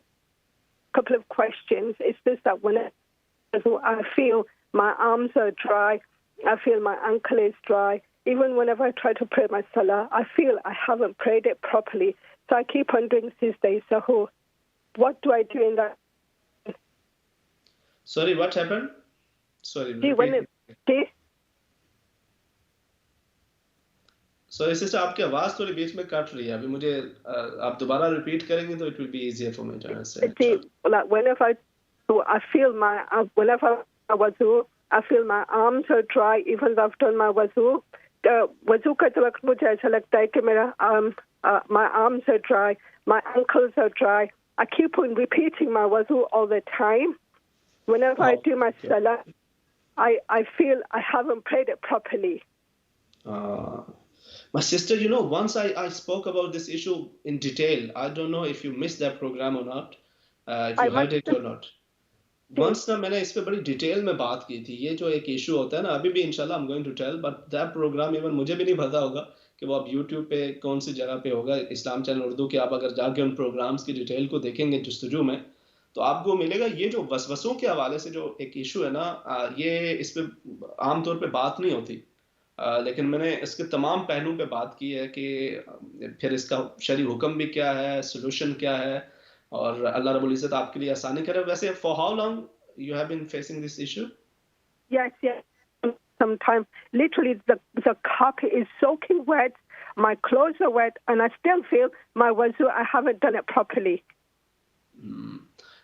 couple of questions. It's just that when I feel my arms are dry, I feel my ankle is dry. Even whenever I try to pray my salah, I feel I haven't prayed it properly. So I keep on doing Justajoo. What do I do in that? Sorry, what happened? Sorry. Sorry sister, آپ کی آواز تھوڑی بیچ میں کٹ رہی ہے. ابھی مجھے آپ دوبارہ ریپیٹ کریں گے تو it will be easier for me to understand. Like whenever I feel whenever I wudu, I feel my arms are dry even though I've done my wudu. Wudu کرتے وقت مجھے ایسا لگتا ہے کہ میرا my arms are dry, my ankles are dry. I keep on repeating my wudu all the time. Whenever I do my salah, I feel I haven't prayed it properly. My sister, you know, once I spoke about this issue in detail. I don't know if you missed that program or not, if you heard it or not. Once نا میں نے اس پہ بڑی detail میں بات کی تھی. یہ جو ایک ایشو ہوتا ہے نا، ابھی بھی انشاءاللہ I'm going to tell, but that program even مجھے بھی نہیں پتا ہوگا کہ وہ آپ یوٹیوب پہ کون سی جگہ پہ ہوگا. اسلام چینل اردو کے آپ اگر جا کے ان پروگرامز کی ڈیٹیل کو دیکھیں گے جستجو میں، تو آپ کو ملے گا. یہ جو وسوسوں کے حوالے سے جو ایک ایشو ہے نا، یہ اس پہ عام طور پہ بات نہیں ہوتی، لیکن میں نے اس کے تمام پہلوؤں پہ بات کی ہے کہ پھر اس کا شرعی حکم بھی کیا ہے، سولوشن کیا ہے، اور اللہ رب العزت آپ کے لیے آسانی کرے. ویسے for how long you have been facing this issue? Yes. Sometimes literally the cup is soaking wet, my clothes are wet, and I still feel my wudu, I haven't done it properly.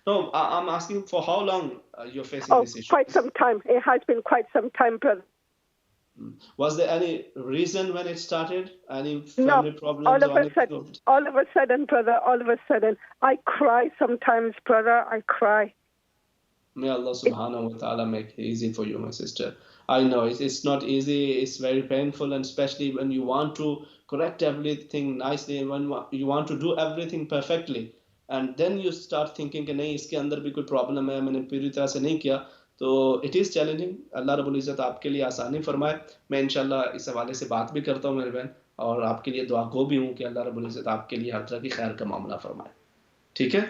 No, I'm asking for how long you're facing this issue? Quite some time. It has been quite some time, brother. Was there any reason when it started? Any family problems? All of a sudden, brother, I cry sometimes, brother, I cry. May Allah subhanahu wa ta'ala make it easy for you, my sister. I know it's not easy, it's very painful, and especially when you want to correct everything nicely, when you want to do everything perfectly, and then you start thinking کہ نہیں اس کے اندر بھی کوئی problem ہے، میں نے پوری طرح سے نہیں کیا، تو اٹ از چیلنجنگ. اللہ رب العزت آپ کے لیے آسانی فرمائے. میں انشاءاللہ اس حوالے سے بات بھی کرتا ہوں میرے بہن، اور آپ کے لیے دعا گو بھی ہوں کہ اللہ رب العزت آپ کے لیے ہر طرح کی خیر کا معاملہ فرمائے. ٹھیک ہے،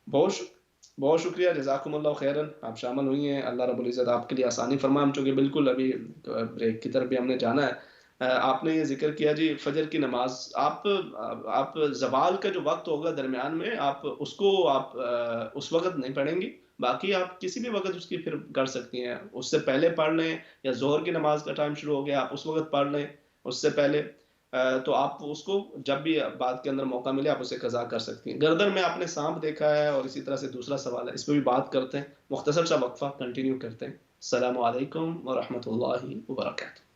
بہت شکریہ، جزاکم اللہ خیرن. آپ شامل ہوئی ہیں، اللہ رب العزت آپ کے لیے آسانی فرمائے. ہم چونکہ بالکل ابھی بریک کی طرف بھی ہم نے جانا ہے. آپ نے یہ ذکر کیا جی فجر کی نماز، آپ زوال کا جو وقت ہوگا درمیان میں، آپ اس کو آپ اس وقت نہیں پڑھیں گی، باقی آپ کسی بھی وقت اس کی پھر کر سکتی ہیں. اس سے پہلے پڑھ لیں، یا ظہر کی نماز کا ٹائم شروع ہو گیا آپ اس وقت پڑھ لیں اس سے پہلے، تو آپ اس کو جب بھی بات کے اندر موقع ملے آپ اسے قضا کر سکتی ہیں. گردن میں آپ نے سانپ دیکھا ہے، اور اسی طرح سے دوسرا سوال ہے، اس پہ بھی بات کرتے ہیں، مختصر سا وقفہ کنٹینیو کرتے ہیں. السلام علیکم ورحمۃ اللہ وبرکاتہ.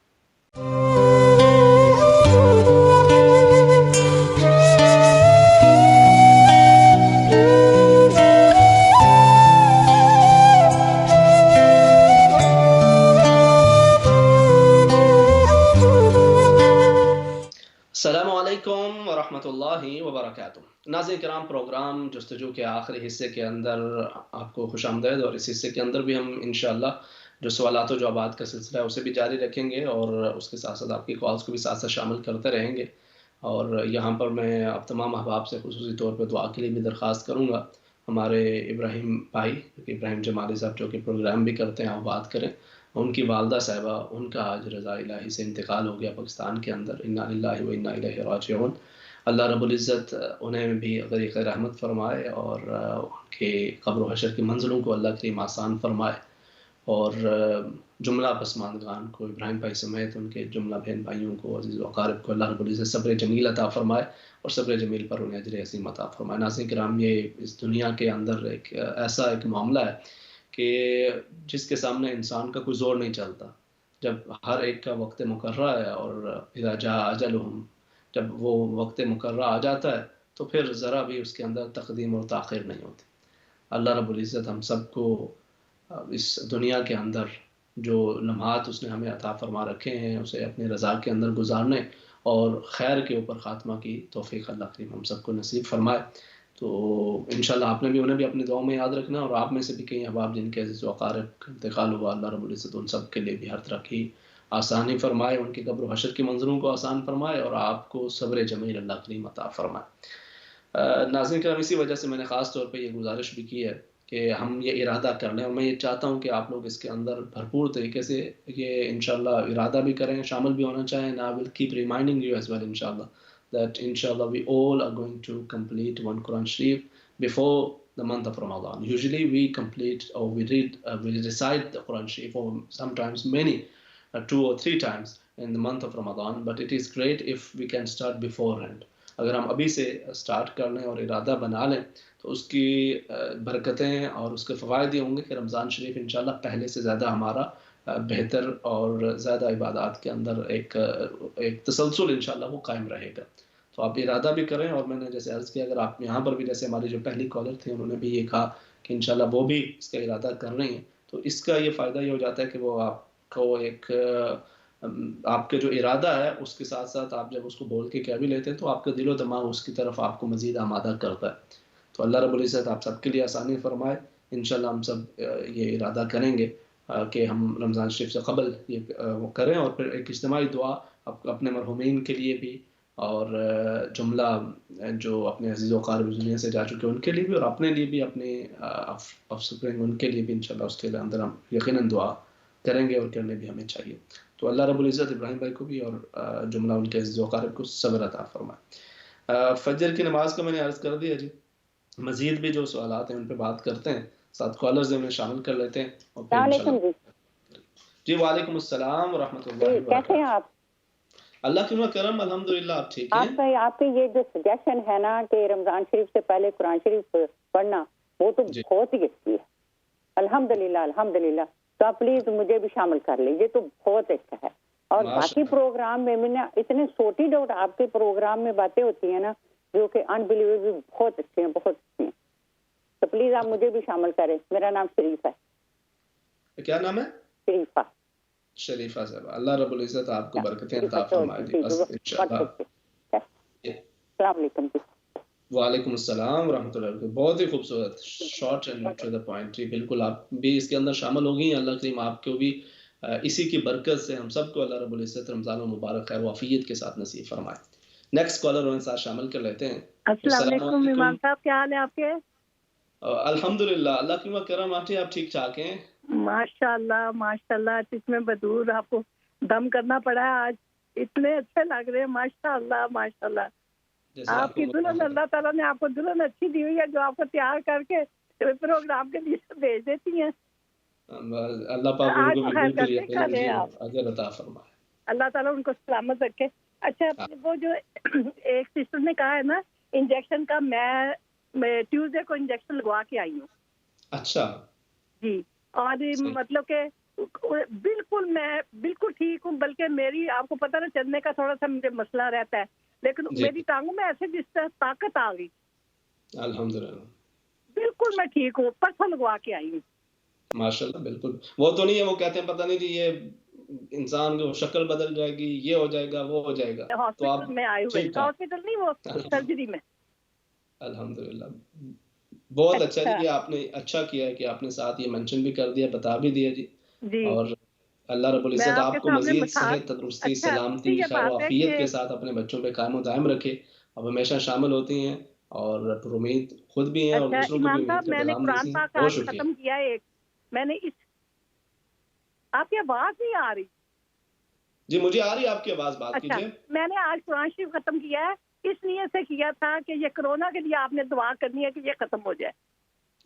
السلام علیکم ورحمۃ اللہ وبرکاتہ. ناظرین کرام، پروگرام جستجو کے آخری حصے کے اندر آپ کو خوش آمدید، اور اس حصے کے اندر بھی ہم انشاءاللہ جو سوالات و جوابات کا سلسلہ ہے اسے بھی جاری رکھیں گے، اور اس کے ساتھ ساتھ آپ کی کالز کو بھی ساتھ ساتھ شامل کرتے رہیں گے. اور یہاں پر میں آپ تمام احباب سے خصوصی طور پہ دعا کے لیے بھی درخواست کروں گا. ہمارے ابراہیم بھائی ابراہیم جمالی صاحب جو کہ پروگرام بھی کرتے ہیں اور بات کریں، ان کی والدہ صاحبہ ان کا آج رضا الہی سے انتقال ہو گیا پاکستان کے اندر، انا للہ و انا الیہ راجعون۔ اللہ رب العزت انہیں بھی غریق رحمت فرمائے اور ان کے قبر و حشر کی منزلوں کو اللہ کریم آسان فرمائے، اور جملہ پسماندگان کو ابراہیم بھائی سمیت ان کے جملہ بہن بھائیوں کو عزیز و اقارب کو اللہ رب العزت صبر جمیل عطا فرمائے اور صبر جمیل پر انہیں اجر عظیم عطا فرمائے۔ ناظرین کرام، یہ اس دنیا کے اندر ایسا ایک معاملہ ہے کہ جس کے سامنے انسان کا کوئی زور نہیں چلتا۔ جب ہر ایک کا وقت مقررہ ہے اور اذا جاء اجلہم، جب وہ وقت مقررہ آ جاتا ہے تو پھر ذرا بھی اس کے اندر تقدیم اور تاخیر نہیں ہوتی۔ اللہ رب العزت ہم سب کو اس دنیا کے اندر جو لمحات اس نے ہمیں عطا فرما رکھے ہیں اسے اپنی رضا کے اندر گزارنے اور خیر کے اوپر خاتمہ کی توفیق اللہ کریم ہم سب کو نصیب فرمائے۔ تو انشاءاللہ آپ نے بھی انہیں بھی اپنی دعاؤں میں یاد رکھنا، اور آپ میں سے بھی کئی احباب جن کے عزیز و اقارب کا انتقال ہوا، اللہ رب العزت ان سب کے لیے بھی ہر طرح کی آسانی فرمائے، ان کی قبر و حشر کی منظروں کو آسان فرمائے اور آپ کو صبر جمیل اللہ کریم عطا فرمائے۔ ناظرین کرام، اسی وجہ سے میں نے خاص طور پہ یہ گزارش بھی کی ہے کہ ہم یہ ارادہ کر لیں، اور میں یہ چاہتا ہوں کہ آپ لوگ اس کے اندر بھرپور طریقے سے یہ انشاءاللہ ارادہ بھی کریں، شامل بھی ہونا چاہیں۔ I will keep reminding you as well inshallah that inshallah we all are going to complete one Quran Sharif before the month of Ramadan. Usually we complete or we read, we recite the Quran Sharif or sometimes many, 2 or 3 times in the month of Ramadan, but it is great if we can start beforehand. اگر ہم ابھی سے start کر لیں اور ارادہ بنا لیں تو اس کی برکتیں اور اس کے فوائد یہ ہوں گے کہ رمضان شریف انشاءاللہ پہلے سے زیادہ ہمارا بہتر اور زیادہ عبادات کے اندر ایک تسلسل انشاءاللہ وہ قائم رہے گا۔ تو آپ ارادہ بھی کریں، اور میں نے جیسے عرض کیا اگر آپ یہاں پر بھی جیسے ہماری جو پہلی کالر تھے انہوں نے بھی یہ کہا کہ انشاءاللہ وہ بھی اس کا ارادہ کر رہی ہیں، تو اس کا یہ فائدہ یہ ہو جاتا ہے کہ وہ آپ کو ایک آپ کے جو ارادہ ہے اس کے ساتھ ساتھ آپ جب اس کو بول کے کہہ بھی لیتے ہیں تو آپ کا دل و دماغ اس کی طرف آپ کو مزید آمادہ کرتا ہے۔ تو اللہ رب العزت آپ سب کے لیے آسانی فرمائے۔ انشاءاللہ ہم سب یہ ارادہ کریں گے کہ ہم رمضان شریف سے قبل یہ کریں، اور پھر ایک اجتماعی دعا اپنے مرحومین کے لیے بھی اور جملہ جو اپنے عزیز و اقارب دنیا سے جا چکے ان کے لیے بھی، اور اپنے لیے بھی، اپنے افسرین ان کے لیے بھی انشاءاللہ اس کے اندر ہم یقیناً دعا کریں گے اور کرنے بھی ہمیں چاہیے۔ تو اللہ رب العزت ابراہیم بھائی کو بھی اور جملہ ان کے عزیز و اقارب کو صبر عطا فرمائے۔ فجر کی نماز کا میں نے عرض کر دیا جی، مزید بھی جو سوالات ہیں ان پہ بات کرتے ہیں، ساتھ کالرز میں شامل کر لیتے ہیں اور پھر انشاءاللہ جی وعلیکم السلام ورحمۃ اللہ وبرکاتہ۔ کیسے ہیں آپ؟ اللہ کی کرم، الحمدللہ آپ ٹھیک ہیں؟ آپ کے یہ جو سجیشن ہے نا کہ رمضان شریف سے پہلے قرآن شریف پڑھنا، وہ تو بہت ہی اچھی ہے، الحمدللہ الحمدللہ۔ تو آپ پلیز مجھے بھی شامل کر لیجیے، تو بہت اچھا ہے۔ اور باقی پروگرام میں نے اتنے سوٹی ڈاؤٹ آپ کے پروگرام میں باتیں ہوتی ہیں نا جو کہ انبلیویبل بہت اچھے ہیں، بہت اچھے ہیں، تو پلیز آپ مجھے بھی شامل کریں۔ میرا نام شریف ہے۔ کیا نام ہے؟ شریفہ۔ شریفہ صاحب، اللہ رب العزت آپ کو برکتیں عطا فرمائے۔ السلام علیکم جی۔ وعلیکم السلام ورحمۃ اللہ وبرکاتہ۔ بہت ہی خوبصورت، short and to the point, جی بالکل آپ بھی اس کے اندر شامل ہو گئی ہیں۔ اللہ کریم آپ کو بھی اسی کی برکت سے ہم سب کو اللہ رب العزت رمضان المبارک خیر و عافیت کے ساتھ نصیب فرمائے۔ نیکسٹ کالر ان ساتھ شامل کر لیتے ہیں۔ السلام علیکم امام صاحب، کیا حال ہے آپ کے؟ الحمدللہ اللہ کی کرم آنٹی، آپ ٹھیک ٹھاک ہیں؟ ماشاءاللہ ماشاءاللہ، اس میں بدور آپ کو دم کرنا پڑا ہے آج، اتنے اچھے لگ رہے ہیں ماشاءاللہ ماشاءاللہ۔ آپ کی دلہن، اللہ تعالیٰ نے آپ کو دلہن اچھی دی ہوئی ہے جو آپ کو تیار کر کے پروگرام کے لیے بھیج دیتی ہیں۔ اللہ پاک ان کو بھی بالکل یقین اجر عطا فرمائے، اللہ تعالیٰ ان کو سلامت رکھے۔ اچھا، وہ جو ایک سسٹر نے کہا ہے نا انجیکشن کا، میں ٹیوزڈے کو انجیکشن لگوا کے آئی ہوں۔ اچھا جی، اور مطلب کہ بالکل میں بالکل ٹھیک ہوں، بلکہ میری آپ کو پتہ نا چلنے کا تھوڑا سا مجھے مسئلہ رہتا ہے، لیکن میری ٹانگوں میں ایسے جس طرح طاقت آ گئی، الحمدللہ بالکل میں ٹھیک ہوں، پرسوں لگوا کے آئی ہوں ماشاءاللہ۔ بالکل وہ تو نہیں ہے، وہ کہتے ہیں پتہ نہیں جی یہ انسان کو شکل بدل جائے گی، یہ ہو جائے گا، وہ ہو جائے گا، تو آپ میں آئی ہوئی ہاسپٹل نہیں، وہ سرجری میں۔ الحمدللہ بہت اچھا جی، آپ نے اچھا کیا ہے کہ آپ نے ساتھ یہ منشن بھی کر دیا، بتا بھی دیا جی۔ اور اللہ رب العزت آپ کو مزید صحت، تندرستی، سلامتی، خیر و عافیت کے ساتھ اپنے بچوں پہ قائم و دائم رکھے۔ اب ہمیشہ شامل ہوتی ہیں اور پر امید خود بھی ہیں اور دوسروں کو بھی امام صاحب میں نے قرآن پاک آج ختم کیا ایک میں نے اس آپ کی آواز نہیں آ رہی جی مجھے آ رہی ہے آپ کی آواز بات کیجیے میں نے آج قرآن شریف ختم کیا ہے اس نیت سے کیا تھا کہ یہ کرونا کے لیے آپ نے دعا کرنی ہے کہ یہ ختم ہو جائے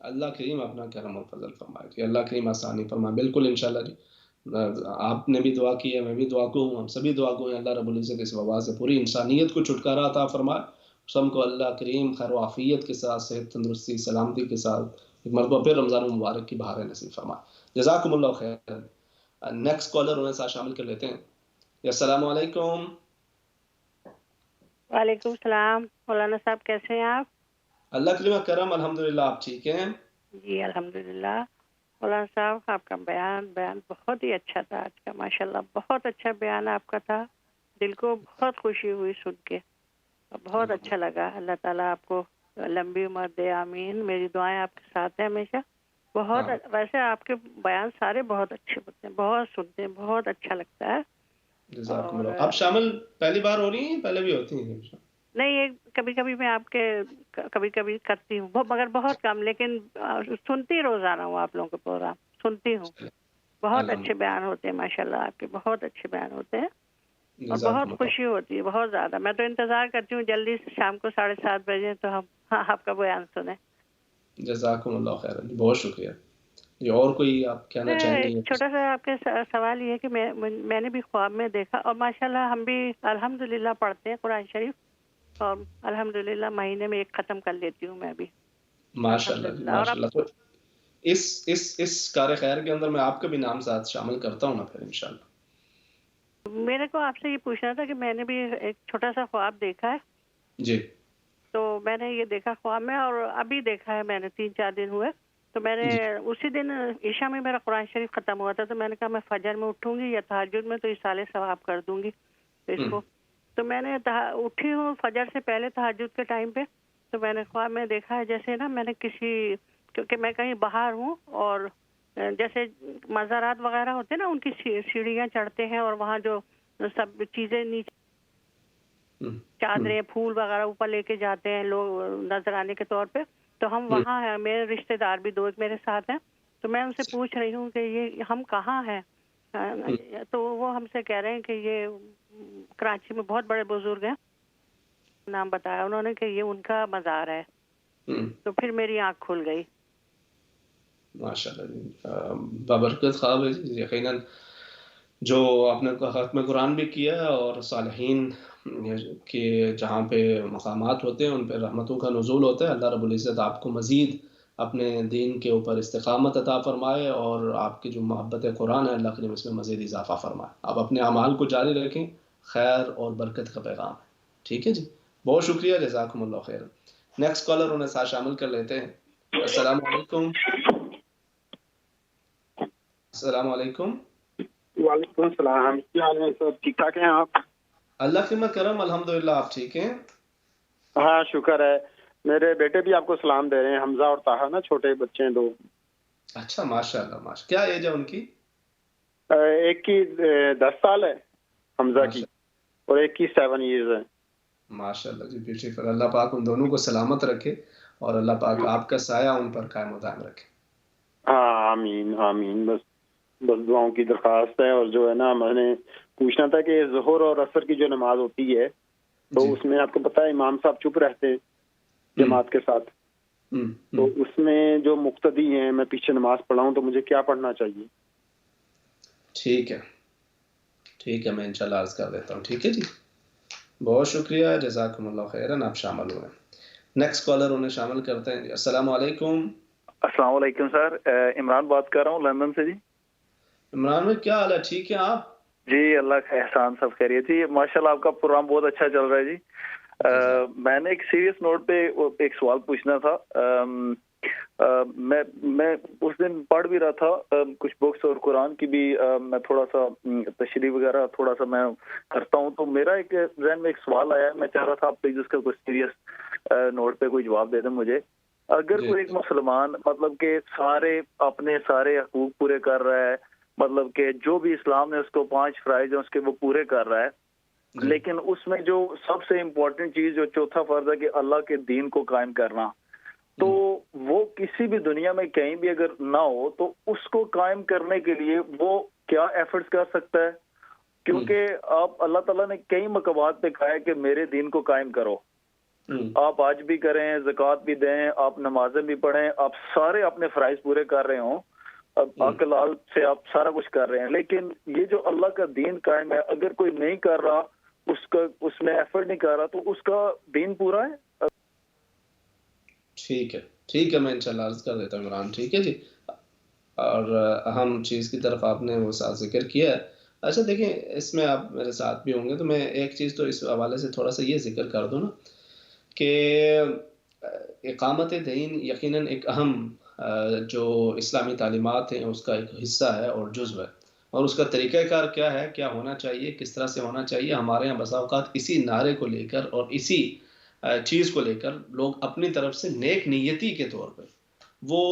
اللہ کریم اپنا کرم و فضل فرمائے کہ اللہ کریم آسانی فرمائے بالکل انشاءاللہ جی آپ نے بھی دعا کی ہے میں بھی دعا کو ہوں ہم سبھی دعا کو ہیں اللہ رب العزت اس وبا سے پوری انسانیت کو چھٹکارا عطا فرمائے سب کو اللہ کریم خیر و عافیت کے ساتھ صحت تندرستی سلامتی کے ساتھ ایک مرتبہ پھر رمضان المبارک کی بہاریں نصیب فرمائے جزاکم اللہ خیر نیکسٹ کالر انہیں ساتھ شامل کر لیتے ہیں السلام علیکم وعلیکم السلام مولانا صاحب کیسے ہیں آپ اللہ کریم کرم الحمدللہ آپ ٹھیک ہیں جی الحمدللہ مولانا صاحب آپ کا بیان بہت ہی اچھا تھا آج کا ماشاءاللہ بہت اچھا بیان آپ کا تھا دل کو بہت خوشی ہوئی سن کے بہت اچھا لگا اللہ تعالیٰ آپ کو لمبی عمر دے آمین میری دعائیں آپ کے ساتھ ہیں ہمیشہ بہت ویسے آپ کے بیان سارے بہت اچھے ہوتے ہیں بہت سنتے ہیں بہت اچھا لگتا ہے جزاکم اللہ آپ شامل پہلی بار ہو رہی ہیں پہلے بھی ہوتی ہیں نہیں کبھی کبھی میں آپ کے کبھی کبھی کرتی ہوں مگر بہت کم لیکن سنتی روزانہ ہوں آپ لوگوں کے پروگرام سنتی ہوں بہت اچھے بیان ہوتے ہیں ماشاءاللہ آپ کے بہت اچھے بیان ہوتے ہیں اور بہت خوشی ہوتی ہے بہت زیادہ میں تو انتظار کرتی ہوں جلدی شام کو 7:30 بجے تو ہم آپ کا بیان سنیں جزاکم اللہ خیر بہت شکریہ یہ اور کوئی آپ کہنا چاہیں گے چھوٹا سا آپ کے سوال یہ ہے کہ میں نے بھی خواب میں دیکھا اور ماشاءاللہ ہم بھی الحمدللہ پڑھتے ہیں قرآن شریف اور الحمدللہ مہینے میں ایک ختم کر لیتی ہوں میں بھی ماشاءاللہ ماشاءاللہ تو اس کار خیر کے اندر میں آپ کا بھی نام ساتھ شامل کرتا ہوں نا پھر انشاءاللہ میرے کو آپ سے یہ پوچھنا تھا کہ میں نے بھی ایک چھوٹا سا خواب دیکھا ہے جی تو میں نے یہ دیکھا خواب میں اور ابھی دیکھا ہے میں نے 3-4 دن ہوئے تو میں نے اسی دن عشاء میں میرا قرآن شریف ختم ہوا تھا تو میں نے کہا میں فجر میں اٹھوں گی یا تہجد میں تو اصالے ثواب کر دوں گی اس کو تو میں نے اٹھی ہوں فجر سے پہلے تہجد کے ٹائم پہ تو میں نے خواب میں دیکھا ہے جیسے نا میں نے کیونکہ میں کہیں باہر ہوں اور جیسے مزارات وغیرہ ہوتے ہیں نا ان کی سیڑھیاں چڑھتے ہیں اور وہاں جو سب چیزیں نیچے چادریں پھول وغیرہ اوپر لے کے جاتے ہیں لوگ نذرانے کے طور پہ تو ہم وہاں ہیں میرے رشتہ دار بھی 2 میرے ساتھ ہیں تو میں ان سے پوچھ رہی ہوں کہ یہ ہم کہاں ہیں تو وہ ہم سے کہہ رہے ہیں کہ یہ کراچی میں بہت بڑے بزرگ ہیں نام بتایا انہوں نے کہ یہ ان کا مزار ہے تو پھر میری آنکھ کھل گئی ماشاءاللہ بابرکت خواب ہے یقیناً جو آپ نے ختم قرآن بھی کیا اور صالحین کے جہاں پہ مقامات ہوتے ہیں ان پہ رحمتوں کا نزول ہوتا ہے اللہ رب العزت آپ کو مزید اپنے دین کے اوپر استقامت عطا فرمائے اور آپ کی جو محبت قرآن ہے اللہ کریم اس میں مزید اضافہ فرمائے آپ اپنے اعمال کو جاری رکھیں خیر اور برکت کا پیغام ہے ٹھیک ہے جی بہت شکریہ جزاکم اللہ خیر نیکسٹ کالر انہیں ساتھ شامل کر لیتے ہیں السلام علیکم السلام علیکم وعلیکم السلام کیا حال ہے سب ٹھیک ٹھاک ہیں آپ اللہ کی کرم الحمدللہ آپ ٹھیک ہیں ہاں شکر ہے میرے بیٹے بھی آپ کو سلام دے رہے ہیں حمزہ اور طاہا نا چھوٹے بچے ہیں 2 اچھا ماشاءاللہ کیا ایج ہے ان کی ایک کی 10 سال ہے حمزہ کی اور ایک کی 7 ایئرز ہے ماشاءاللہ جی بیوٹیفل اللہ پاک ان دونوں کو سلامت رکھے اور اللہ پاک آپ کا سایہ ان پر قائم و دائم رکھے ہاں آمین آمین بس دعاؤں کی درخواست ہے اور جو ہے نا میں نے پوچھنا تھا کہ ظہر اور عصر کی جو نماز ہوتی ہے تو اس میں آپ کو پتا ہے امام صاحب چپ رہتے ہیں جماعت کے ساتھ تو اس میں جو مقتدی ہیں میں پیچھے نماز پڑھاؤں تو مجھے کیا پڑھنا چاہیے ٹھیک ہے میں انشاءاللہ عرض کر دیتا ہوں ٹھیک ہے جی بہت شکریہ جزاکم اللہ خیرن آپ شامل ہوئے نیکسٹ کالر انہیں شامل کرتے ہیں السلام علیکم السلام علیکم سر عمران بات کر رہا ہوں لندن سے جی عمران بھائی کیا حال ہے ٹھیک ہے آپ جی اللہ کا احسان سب خیریت جی ماشاءاللہ آپ کا پروگرام بہت اچھا چل رہا ہے جی میں نے ایک سیریس نوٹ پہ ایک سوال پوچھنا تھا میں اس دن پڑھ بھی رہا تھا کچھ بکس اور قرآن کی بھی میں تھوڑا سا تشریح وغیرہ تھوڑا سا میں کرتا ہوں تو میرا ایک ذہن میں ایک سوال آیا میں چاہ رہا تھا آپ پلیز اس کا کچھ سیریس نوٹ پہ کوئی جواب دے دیں مجھے اگر کوئی ایک مسلمان مطلب کہ اپنے سارے حقوق پورے کر رہا ہے مطلب کہ جو بھی اسلام نے اس کو 5 فرائض ہیں اس کے وہ پورے کر رہا ہے لیکن اس میں جو سب سے امپورٹنٹ چیز جو چوتھا فرض ہے کہ اللہ کے دین کو قائم کرنا، تو وہ کسی بھی دنیا میں کہیں بھی اگر نہ ہو تو اس کو قائم کرنے کے لیے وہ کیا ایفرٹس کر سکتا ہے؟ کیونکہ آپ اللہ تعالیٰ نے کئی مقامات پہ کہا ہے کہ میرے دین کو قائم کرو. آپ حج بھی کریں، زکوٰۃ بھی دیں، آپ نمازیں بھی پڑھیں، آپ سارے اپنے فرائض پورے کر رہے ہوں، عقل حال سے آپ سارا کچھ کر رہے ہیں، لیکن یہ جو اللہ کا دین قائم ہے اگر کوئی نہیں کر رہا، اس میں ایفرٹ نہیں کر رہا، تو اس کا دین پورا ہے. ٹھیک ہے، میں انشاءاللہ عرض کر دیتا ہوں عمران. ٹھیک ہے جی. اور اہم چیز کی طرف آپ نے وہ ساتھ ذکر کیا ہے. اچھا دیکھیں، اس میں آپ میرے ساتھ بھی ہوں گے تو میں ایک چیز تو اس حوالے سے تھوڑا سا یہ ذکر کر دوں نا کہ اقامت دین یقیناً ایک اہم جو اسلامی تعلیمات ہیں اس کا ایک حصہ ہے اور جزو ہے، اور اس کا طریقہ کار کیا ہے، کیا ہونا چاہیے، کس طرح سے ہونا چاہیے. ہمارے یہاں بسا اوقات اسی نعرے کو لے کر اور اسی چیز کو لے کر لوگ اپنی طرف سے نیک نیتی کے طور پہ وہ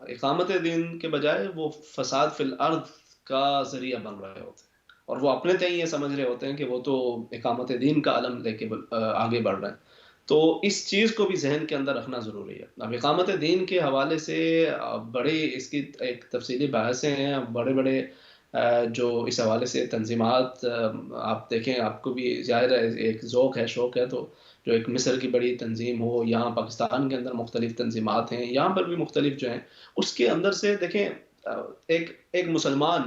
اقامت دین کے بجائے وہ فساد فی الارض کا ذریعہ بن رہے ہوتے ہیں، اور وہ اپنے تئیں یہ سمجھ رہے ہوتے ہیں کہ وہ تو اقامت دین کا علم لے کے آگے بڑھ رہے ہیں. تو اس چیز کو بھی ذہن کے اندر رکھنا ضروری ہے. اب اقامت دین کے حوالے سے بڑے اس کی ایک تفصیلی بحثیں ہیں، بڑے بڑے جو اس حوالے سے تنظیمات آپ دیکھیں، آپ کو بھی ظاہر ہے ایک ذوق ہے، شوق ہے، تو جو ایک مصر کی بڑی تنظیم ہو، یہاں پاکستان کے اندر مختلف تنظیمات ہیں، یہاں پر بھی مختلف جو ہیں، اس کے اندر سے دیکھیں ایک مسلمان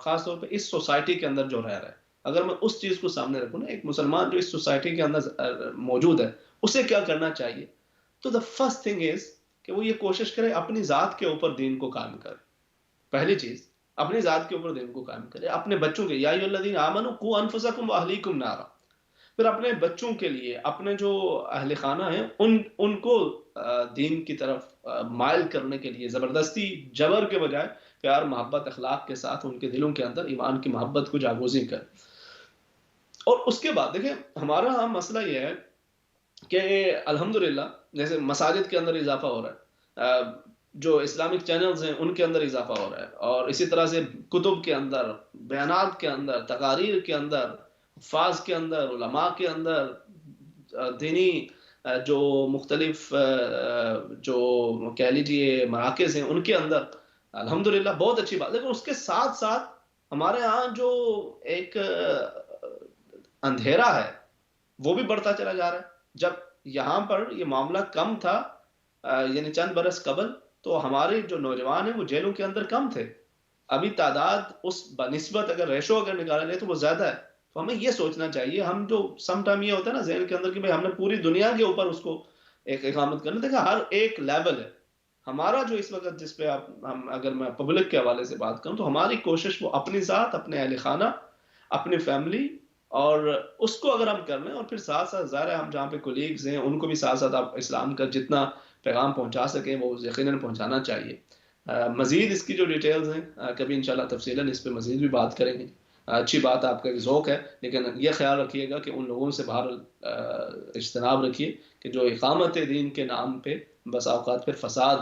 خاص طور پہ اس سوسائٹی کے اندر جو رہ رہا ہے، اگر میں اس چیز کو سامنے رکھوں نا، ایک مسلمان جو اس سوسائٹی کے اندر موجود ہے اسے کیا کرنا چاہیے، تو the first thing is کہ وہ یہ کوشش کرے اپنی ذات کے اوپر دین کو قائم کرے. پہلی چیز اپنی ذات کے اوپر دین کو قائم کرے، اپنے بچوں کے، یا ایھا الذین آمنوا قوا انفسکم واہلیکم نارا، پھر اپنے بچوں کے لیے، اپنے جو اہل خانہ ہیں ان کو دین کی طرف مائل کرنے کے لیے زبردستی جبر کے بجائے پیار محبت اخلاق کے ساتھ ان کے دلوں کے اندر ایمان کی محبت کو جاگوزی کرے. اور اس کے بعد دیکھیں ہمارا مسئلہ یہ ہے کہ الحمدللہ جیسے مساجد کے اندر اضافہ ہو رہا ہے، جو اسلامک چینلز ہیں ان کے اندر اضافہ ہو رہا ہے، اور اسی طرح سے کتب کے اندر، بیانات کے اندر، تقاریر کے اندر، حفاظ کے اندر، علماء کے اندر، دینی جو مختلف جو کہہ لیجئے مراکز ہیں ان کے اندر الحمدللہ بہت اچھی بات. لیکن اس کے ساتھ ساتھ ہمارے ہاں جو ایک اندھیرا ہے وہ بھی بڑھتا چلا جا رہا ہے. جب یہاں پر یہ معاملہ کم تھا، یعنی چند برس قبل، تو ہمارے جو نوجوان ہیں وہ جیلوں کے اندر کم تھے. ابھی تعداد اس بنسبت اگر ریشو اگر نکالا جائے تو وہ زیادہ ہے. تو ہمیں یہ سوچنا چاہیے، ہم جو سم ٹائم یہ ہوتا ہے نا ذہن کے اندر کہ بھائی ہم نے پوری دنیا کے اوپر اس کو ایک اقامت کرنا، دیکھا ہر ایک لیول ہے. ہمارا جو اس وقت جس پہ اگر میں پبلک کے حوالے سے بات کروں تو ہماری کوشش وہ اپنی ذات، اپنے اہل خانہ، اپنی فیملی، اور اس کو اگر ہم کر لیں، اور پھر ساتھ ساتھ ظاہر ہے ہم جہاں پہ کولیگز ہیں ان کو بھی ساتھ ساتھ آپ اسلام کا جتنا پیغام پہنچا سکیں وہ یقیناً پہنچانا چاہیے. مزید اس کی جو ڈیٹیلز ہیں کبھی انشاءاللہ تفصیلاً اس پہ مزید بھی بات کریں گے. اچھی بات آپ کا ایک ذوق ہے، لیکن یہ خیال رکھیے گا کہ ان لوگوں سے باہر اجتناب رکھیے کہ جو اقامت دین کے نام پہ بس اوقات پھر فساد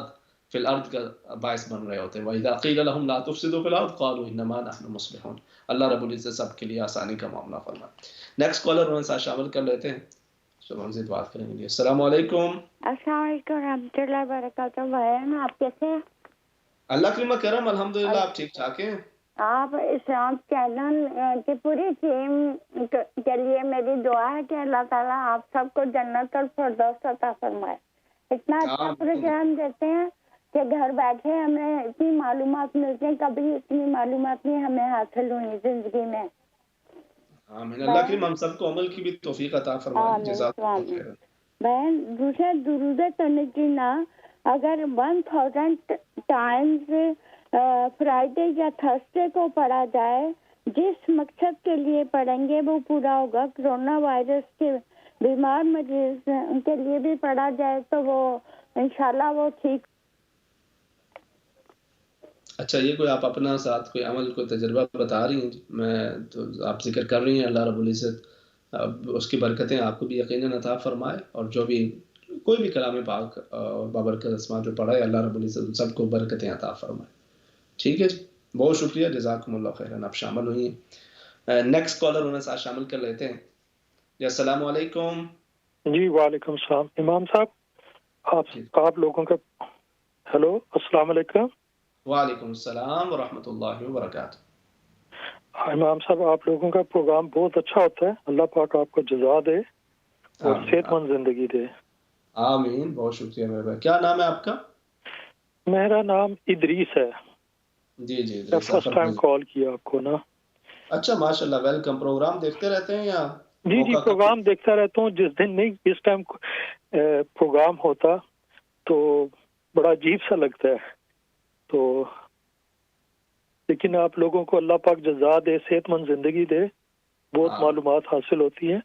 فی الارض کا باعث بن رہے ہوتے ہیں. وَإِذَا قِيلَ لَهُمْ لَا تُفْسِدُوا فِي الْأَرْضِ قَالُوا إِنَّمَا نَحْنُ مُصْلِحُونَ. اللہ رب العزت سب کے لیے آسانی کا معاملہ فرمائے. نیکسٹ کالر ہمارے ساتھ شامل کر لیتے ہیں، چلو مزید بات کریں گے. السلام علیکم. السلام علیکم ورحمۃ اللہ وبرکاتہ. بھائی آپ کیسے ہیں؟ اللہ کا کرم الحمدللہ، آپ ٹھیک ٹھاک ہیں؟ آپ اسلام چینل کی پوری ٹیم کے لیے میری دعا ہے کہ اللہ تعالیٰ آپ سب کو جنت الفردوس عطا فرمائے. اتنا اچھا پروگرام دیتے ہیں کہ گھر بیٹھے ہمیں اتنی معلومات ملتی ہیں، کبھی اتنی معلومات نہیں ہمیں حاصل ہوئی زندگی میں. آمین. اللہ کریم ہم سب کو عمل کی بھی توفیق عطا فرمائے. جزاک اللہ خیر. بہن دوسرے درود تنجینا اگر 1000 ٹائمز فرائیڈے یا تھرسڈے کو پڑھا جائے، جس مقصد کے لیے پڑھیں گے وہ پورا ہوگا. کرونا وائرس کے بیمار مریض کے لیے بھی پڑھا جائے تو وہ انشاءاللہ وہ ٹھیک. اچھا، یہ کوئی آپ اپنا ساتھ کوئی عمل کوئی تجربہ بتا رہی ہیں؟ میں تو آپ ذکر کر رہی ہیں، اللہ رب العزت اس کی برکتیں آپ کو بھی یقیناً عطا فرمائے، اور جو بھی کوئی بھی کلام پاک اور بابرکت اسماء جو پڑھا ہے اللہ رب العزت سب کو برکتیں عطا فرمائے. ٹھیک ہے جی، بہت شکریہ، جزاکم اللہ خیرن، آپ شامل ہوئی ہیں. نیکسٹ کالر انہیں ساتھ شامل کر لیتے ہیں. جی السلام علیکم. جی وعلیکم السلام. امام صاحب آپ لوگوں کا ہیلو السلام علیکم. وعلیکم السلام ورحمۃ اللہ وبرکاتہ. امام صاحب آپ لوگوں کا پروگرام بہت اچھا ہوتا ہے. اللہ پاک آپ کو جزا دے اور صحت مند زندگی دے. آمین. بہت شکریہ میرے بھائی. کیا نام ہے آپ کا؟ میرا نام ادریس ہے. جی جی فرسٹ ٹائم کال کیا آپ کو نا. اچھا ماشاء اللہ. ویلکم. پروگرام دیکھتے رہتے ہیں یا؟ جی جی پروگرام دیکھتا رہتا ہوں. جس دن نہیں اس ٹائم پروگرام ہوتا تو بڑا عجیب سا لگتا ہے. تو لیکن آپ لوگوں کو اللہ پاک جزا دے صحت مند زندگی دے. بہت معلومات حاصل ہوتی ہیں.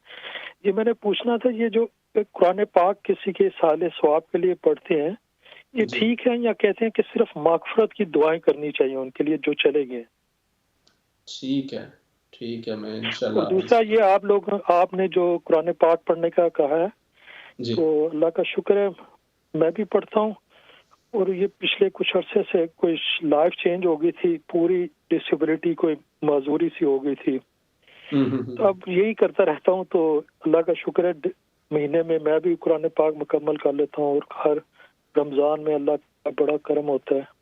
یہ میں نے پوچھنا تھا یہ جو قرآن پاک کسی کے سال ثواب کے لیے پڑھتے ہیں یہ ٹھیک ہے یا کہتے ہیں کہ صرف مغفرت کی دعائیں کرنی چاہیے ان کے لیے جو چلے گئے؟ ٹھیک ہے ٹھیک ہے میں انشاءاللہ. اور دوسرا یہ آپ نے جو قرآن پاک پڑھنے کا کہا ہے تو اللہ کا شکر ہے میں بھی پڑھتا ہوں. اور یہ پچھلے کچھ عرصے سے کوئی لائف چینج ہو گئی تھی. پوری ڈسیبلٹی کوئی معذوری سی ہو گئی تھی. اب یہی کرتا رہتا ہوں تو اللہ کا شکر ہے مہینے میں میں بھی قرآن پاک مکمل کر لیتا ہوں. اور ہر رمضان میں اللہ کا بڑا کرم ہوتا ہے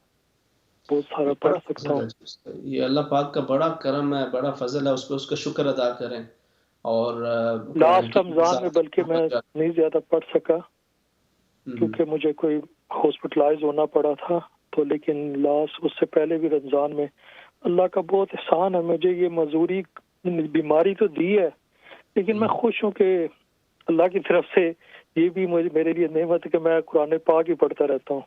بہت سارا پڑھ سکتا ہوں. یہ اللہ پاک کا بڑا کرم ہے بڑا فضل ہے. اس پہ اس کا شکر ادا کریں. اور لاسٹ رمضان میں بلکہ میں نہیں زیادہ پڑھ سکا کیونکہ مجھے کوئی ہاسپٹلائز ہونا پڑا تھا. تو لیکن لاسٹ اس سے پہلے بھی رمضان میں اللہ کا بہت احسان ہے. مجھے یہ معذوری بیماری تو دی ہے لیکن میں خوش ہوں کہ اللہ کی طرف سے یہ بھی میرے لیے نعمت ہے کہ میں قرآن پاک ہی پڑھتا رہتا ہوں.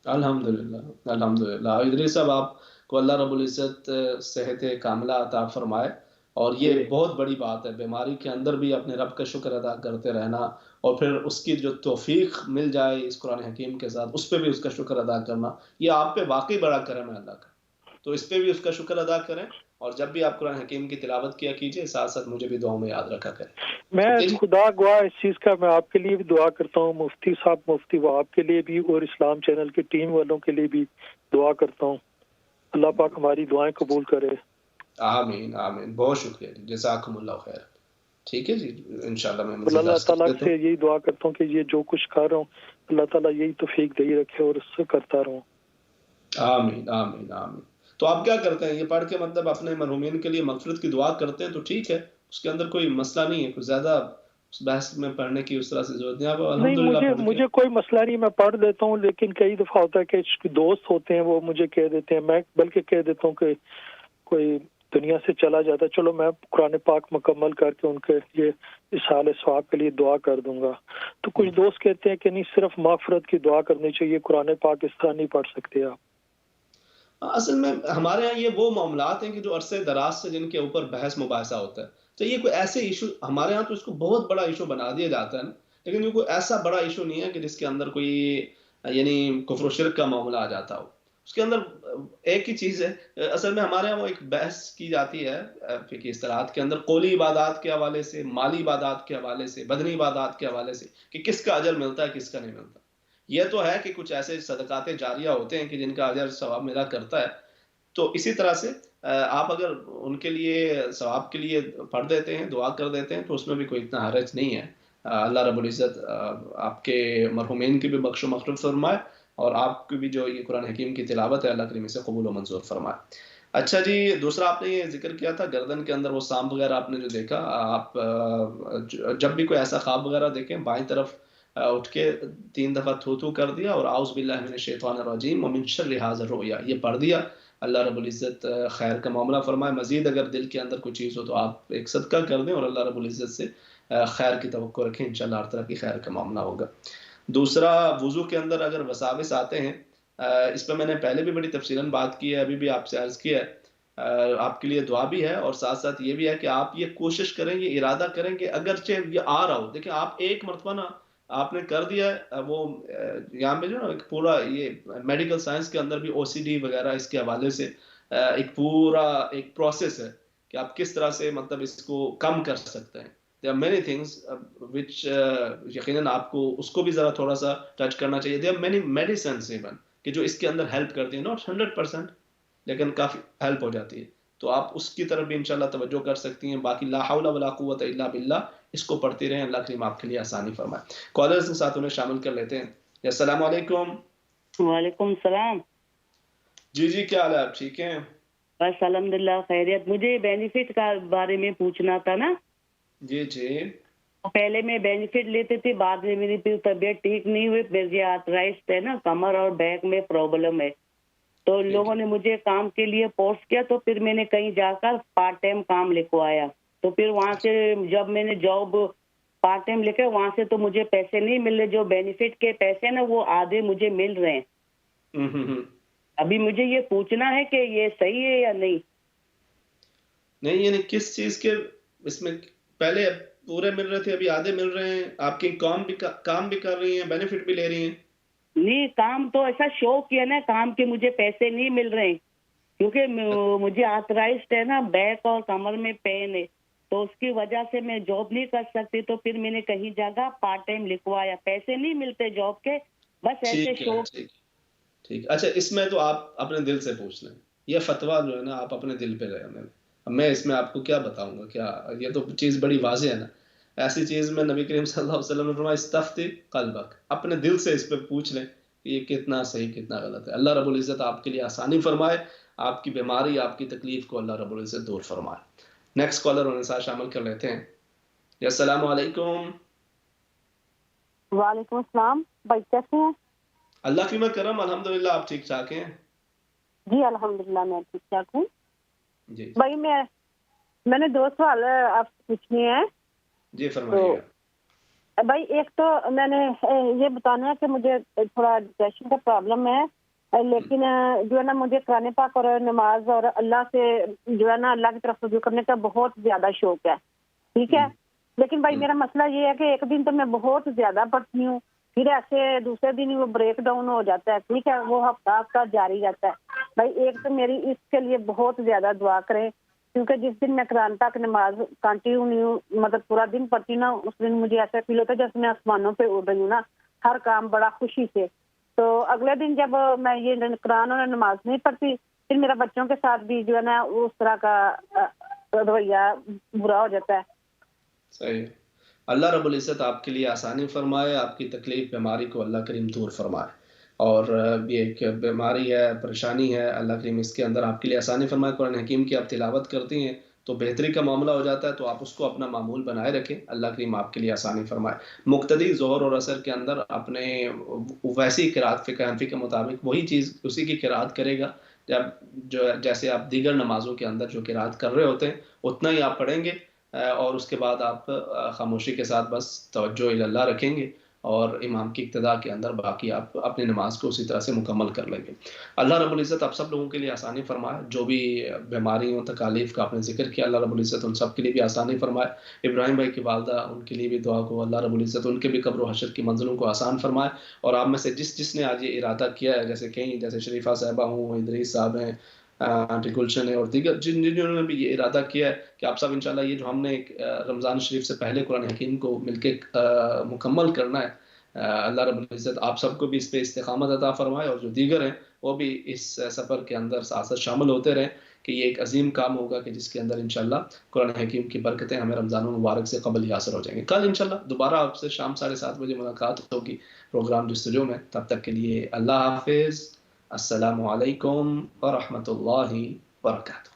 الحمدللہ الحمدللہ. ادریس صاحب آپ کو اللہ رب العزت صحت کاملہ عطا فرمائے. اور یہ بہت بڑی بات ہے بیماری کے اندر بھی اپنے رب کا شکر ادا کرتے رہنا. اور پھر اس کی جو توفیق مل جائے اس قرآن حکیم کے ساتھ اس پہ بھی اس کا شکر ادا کرنا یہ آپ پہ واقعی بڑا کرم ہے اللہ کا. تو اس پہ بھی اس کا شکر ادا کریں. اور جب بھی آپ قرآن حکیم کی تلاوت کیا کیجئے ساتھ ساتھ مجھے بھی دعاؤں میں یاد رکھا کریں. میں خدا گواہ اس چیز کا میں آپ کے لیے بھی دعا کرتا ہوں. مفتی صاحب مفتی وہاب کے لیے بھی اور اسلام چینل کی ٹیم والوں کے لیے بھی دعا کرتا ہوں. اللہ پاک ہماری دعائیں قبول کرے. آمین آمین. بہت شکریہ. جزاکم اللہ خیر. ٹھیک ہے جی انشاءاللہ میں اللہ تعالیٰ سے یہی دعا کرتا ہوں کہ یہ جو کچھ کر رہا ہوں اللہ تعالیٰ یہی توفیق دے رکھے اور اس سے کرتا رہوں. آمین آمین آمین. تو آپ کیا کرتے ہیں یہ پڑھ کے مطلب اپنے مرحومین کے لیے مغفرت کی دعا کرتے ہیں تو ٹھیک ہے اس کے اندر کوئی مسئلہ نہیں ہے. کوئی زیادہ اس بحث میں پڑھنے کی اس طرح سے ضرورت نہیں. آپ الحمدللہ مجھے کوئی مسئلہ نہیں. میں پڑھ دیتا ہوں لیکن کئی دفعہ ہوتا ہے کہ دوست ہوتے ہیں وہ مجھے کہہ دیتے ہیں. میں بلکہ کہہ دیتا ہوں کہ کوئی دنیا سے چلا جاتا ہے چلو میں قرآن پاک مکمل کر کے ان کے لیے اصحال ثواب کے لیے دعا کر دوں گا. تو کچھ دوست کہتے ہیں کہ نہیں صرف مغفرت کی دعا کرنی چاہیے قرآن پاک اس طرح نہیں پڑھ سکتے آپ. اصل میں ہمارے ہاں یہ وہ معاملات ہیں کہ جو عرصے دراز سے جن کے اوپر بحث مباحثہ ہوتا ہے. تو یہ کوئی ایسے ایشو ہمارے ہاں تو اس کو بہت بڑا ایشو بنا دیا جاتا ہے نا. لیکن یہ کوئی ایسا بڑا ایشو نہیں ہے کہ جس کے اندر کوئی یعنی کفر و شرک کا معاملہ آ جاتا ہو. اس کے اندر ایک ہی چیز ہے. اصل میں ہمارے یہاں وہ ایک بحث کی جاتی ہے فقہی اصطلاحات کے اندر قولی عبادات کے حوالے سے مالی عبادات کے حوالے سے بدنی عبادات کے حوالے سے کہ کس کا اجر ملتا ہے کس کا نہیں ملتا. یہ تو ہے کہ کچھ ایسے صدقات جاریہ ہوتے ہیں کہ جن کا اجر ثواب ملا کرتا ہے. تو اسی طرح سے آپ اگر ان کے لیے ثواب کے لیے پڑھ دیتے ہیں دعا کر دیتے ہیں تو اس میں بھی کوئی اتنا حرج نہیں ہے. اللہ رب العزت آپ کے مرحومین کی بھی بخش و مغفرت فرمائے اور آپ کی بھی جو یہ قرآن حکیم کی تلاوت ہے اللہ کریم سے قبول و منظور فرمائے. اچھا جی دوسرا آپ نے یہ ذکر کیا تھا گردن کے اندر وہ سانپ وغیرہ آپ نے جو دیکھا. آپ جب بھی کوئی ایسا خواب وغیرہ دیکھیں بائیں طرف اٹھ کے 3 دفعہ تھو کر دیا اور اعوذ باللہ من الشیطان الرجیم ومن شر ھذا الرؤیا یہ پڑھ دیا. اللہ رب العزت خیر کا معاملہ فرمائے. مزید اگر دل کے اندر کوئی چیز ہو تو آپ ایک صدقہ کر دیں اور اللہ رب العزت سے خیر کی توقع رکھیں. انشاءاللہ ہر طرح کی خیر کا معاملہ ہوگا. دوسرا وضو کے اندر اگر وساوس آتے ہیں اس پہ میں نے پہلے بھی بڑی تفصیلاً بات کی ہے ابھی بھی آپ سے عرض کیا ہے. آپ کے لیے دعا بھی ہے اور ساتھ ساتھ یہ بھی ہے کہ آپ یہ کوشش کریں یہ ارادہ کریں کہ اگرچہ یہ آ رہا ہو دیکھیں آپ ایک مرتبہ نا آپ نے کر دیا وہ یہاں پہ جو نا ایک پورا یہ میڈیکل سائنس کے اندر بھی OCD وغیرہ اس کے حوالے سے ایک پورا ایک پروسیس ہے کہ آپ کس طرح سے مطلب اس کو کم کر سکتے ہیں. There are many things which یقیناً آپ کو اس کو بھی ذرا تھوڑا سا ٹچ کرنا چاہیے. There are many medicines even کہ جو اس کے اندر ہیلپ کرتی ہیں not 100% لیکن کافی ہیلپ ہو جاتی ہے. تو آپ اس کی طرف بھی انشاءاللہ توجہ کر سکتی ہیں. باقی لا حول ولا قوت الا باللہ اس کو پڑھتے رہیں, اللہ کریم آپ کے لیے آسانی فرمائے. کالرز کے ساتھ انہیں شامل کر لیتے ہیں. السلام علیکم. وعلیکم السلام. جی کیا حال ہے, آپ ٹھیک ہیں؟ بس الحمدللہ خیریت. مجھے بینیفٹ کا بارے میں پوچھنا تھا نا. جی پہلے میں بینیفٹ لیتے تھے, بعد میں میری طبیعت ٹھیک نہیں ہوئی, مجھے آرتھرائٹس ہے نا, کمر اور بیک میں پرابلم ہے. تو لوگوں نے مجھے کام کے لیے فورس کیا, تو پھر میں نے کہیں جا کر پارٹ ٹائم کام لکھوایا. تو پھر وہاں سے جب میں نے جاب پارٹ ٹائم لکھے, وہاں سے تو مجھے پیسے نہیں مل رہے. جو بینیفٹ کے پیسے نا وہ آدھے مجھے مل رہے ہیں. ابھی مجھے یہ پوچھنا ہے کہ یہ صحیح ہے یا نہیں. نہیں یعنی کس چیز کے, اس میں پہلے پورے مل رہے تھے, ابھی آدھے مل رہے ہیں. آپ کی کام بھی کر رہی ہیں, بینیفٹ بھی لے رہی ہیں؟ نہیں, کام تو ایسا شو کیا نا, کام کے مجھے پیسے نہیں مل رہے کیونکہ مجھے آرتھرائٹس ہے نا, بیک اور کمر میں پین ہے, تو اس کی وجہ سے میں جاب نہیں کر سکتی. تو پھر میں نے کہیں جگہ پارٹ ٹائم لکھوایا, پیسے نہیں ملتے جاب کے, بس ایسے شو. ٹھیک. اچھا, اس میں تو آپ اپنے دل سے پوچھ لیں. یہ فتویٰ جو ہے نا آپ اپنے دل پہ گئے. میں اس میں آپ کو کیا بتاؤں گا, کیا یہ تو چیز بڑی واضح ہے نا. ایسی چیز میں نبی کریم صلی اللہ علیہ وسلم نے فرمایا استفتی قلبک, اپنے دل سے اس پہ پوچھ لیں کہ یہ کتنا صحیح کتنا غلط ہے. اللہ رب العزت آپ کے لیے آسانی فرمائے, آپ کی بیماری آپ کی تکلیف کو اللہ رب العزت دور فرمائے. نیکسٹ کالر ہونے ساتھ شامل کر لیتے ہیں. السلام علیکم. وعلیکم السلام. بھائی کیسے ہیں؟ اللہ کی کرم الحمدللہ, آپ ٹھیک ٹھاک ہیں؟ جی الحمدللہ میں ٹھیک ٹھاک ہوں. جی بھائی میں نے 2 سوال آپ سے پوچھنے ہیں. جی فرمائیے. بھائی ایک تو میں نے یہ بتانا ہے کہ مجھے تھوڑا ڈپریشن کا پرابلم ہے, لیکن جو ہے نا مجھے قرآن پاک اور نماز اور اللہ سے جو ہے نا اللہ کی طرف رجوع کرنے کا بہت زیادہ شوق ہے. ٹھیک ہے, لیکن بھائی میرا مسئلہ یہ ہے کہ ایک دن تو میں بہت زیادہ پڑھتی ہوں, پھر ایسے دوسرے دن وہ بریک ڈاؤن ہو جاتا ہے. ٹھیک ہے, وہ ہفتہ جاری رہتا ہے. بھائی ایک تو میری اس کے لیے بہت زیادہ دعا کریں, کیونکہ جس دن میں قرآن پاک نماز کنٹینیو مطلب پورا دن پڑھتی نا, اس دن مجھے ایسا فیل ہوتا ہے جیسے میں آسمانوں پہ اڑ رہی ہوں نا, ہر کام بڑا خوشی سے. تو اگلے دن جب میں یہ قرآن اور نماز نہیں پڑھتی, پھر میرا بچوں کے ساتھ بھی جو ہے نا اس طرح کا رویہ برا ہو جاتا ہے. صحیح. اللہ رب العزت آپ کے لیے آسانی فرمائے, آپ کی تکلیف بیماری کو اللہ کریم دور فرمائے. اور یہ ایک بیماری ہے, پریشانی ہے, اللہ کریم اس کے اندر آپ کے لیے آسانی فرمائے. قرآن حکیم کی آپ تلاوت کرتی ہیں تو بہتری کا معاملہ ہو جاتا ہے, تو آپ اس کو اپنا معمول بنائے رکھیں. اللہ کریم آپ کے لیے آسانی فرمائے. مقتدی ظہر اور عصر کے اندر اپنے ویسی قرات فقہ حنفی کے مطابق وہی چیز اسی کی قرات کرے گا جیسے آپ دیگر نمازوں کے اندر جو قرات کر رہے ہوتے ہیں اتنا ہی آپ پڑھیں گے, اور اس کے بعد آپ خاموشی کے ساتھ بس توجہ اللہ رکھیں گے, اور امام کی اقتداء کے اندر باقی آپ اپنی نماز کو اسی طرح سے مکمل کر لیں گے. اللہ رب العزت آپ سب لوگوں کے لیے آسانی فرمائے. جو بھی بیماریوں تکالیف کا آپ نے ذکر کیا, اللہ رب العزت ان سب کے لیے بھی آسانی فرمائے. ابراہیم بھائی کی والدہ, ان کے لیے بھی دعا کو اللہ رب العزت ان کے بھی قبر و حشر کی منزلوں کو آسان فرمائے. اور آپ میں سے جس نے آج یہ ارادہ کیا ہے, جیسے شریفہ صاحبہ ہوں, ادریس صاحب ہیں, گلشن ہے, اور دیگر جنہوں نے بھی یہ ارادہ کیا ہے کہ آپ سب انشاءاللہ یہ جو ہم نے رمضان شریف سے پہلے قرآن حکیم کو مل کے مکمل کرنا ہے, اللہ رب العزت آپ سب کو بھی اس پہ استقامت عطا فرمائے, اور جو دیگر ہیں وہ بھی اس سفر کے اندر ساتھ شامل ہوتے رہیں, کہ یہ ایک عظیم کام ہوگا کہ جس کے اندر انشاءاللہ قرآن حکیم کی برکتیں ہمیں رمضان المبارک سے قبل ہی حاصل ہو جائیں گے. کل انشاءاللہ دوبارہ آپ سے شام 7:30 بجے ملاقات ہوگی پروگرام جستجو میں. تب تک کے لیے اللہ حافظ. السلام علیکم ورحمۃ اللہ وبرکاتہ.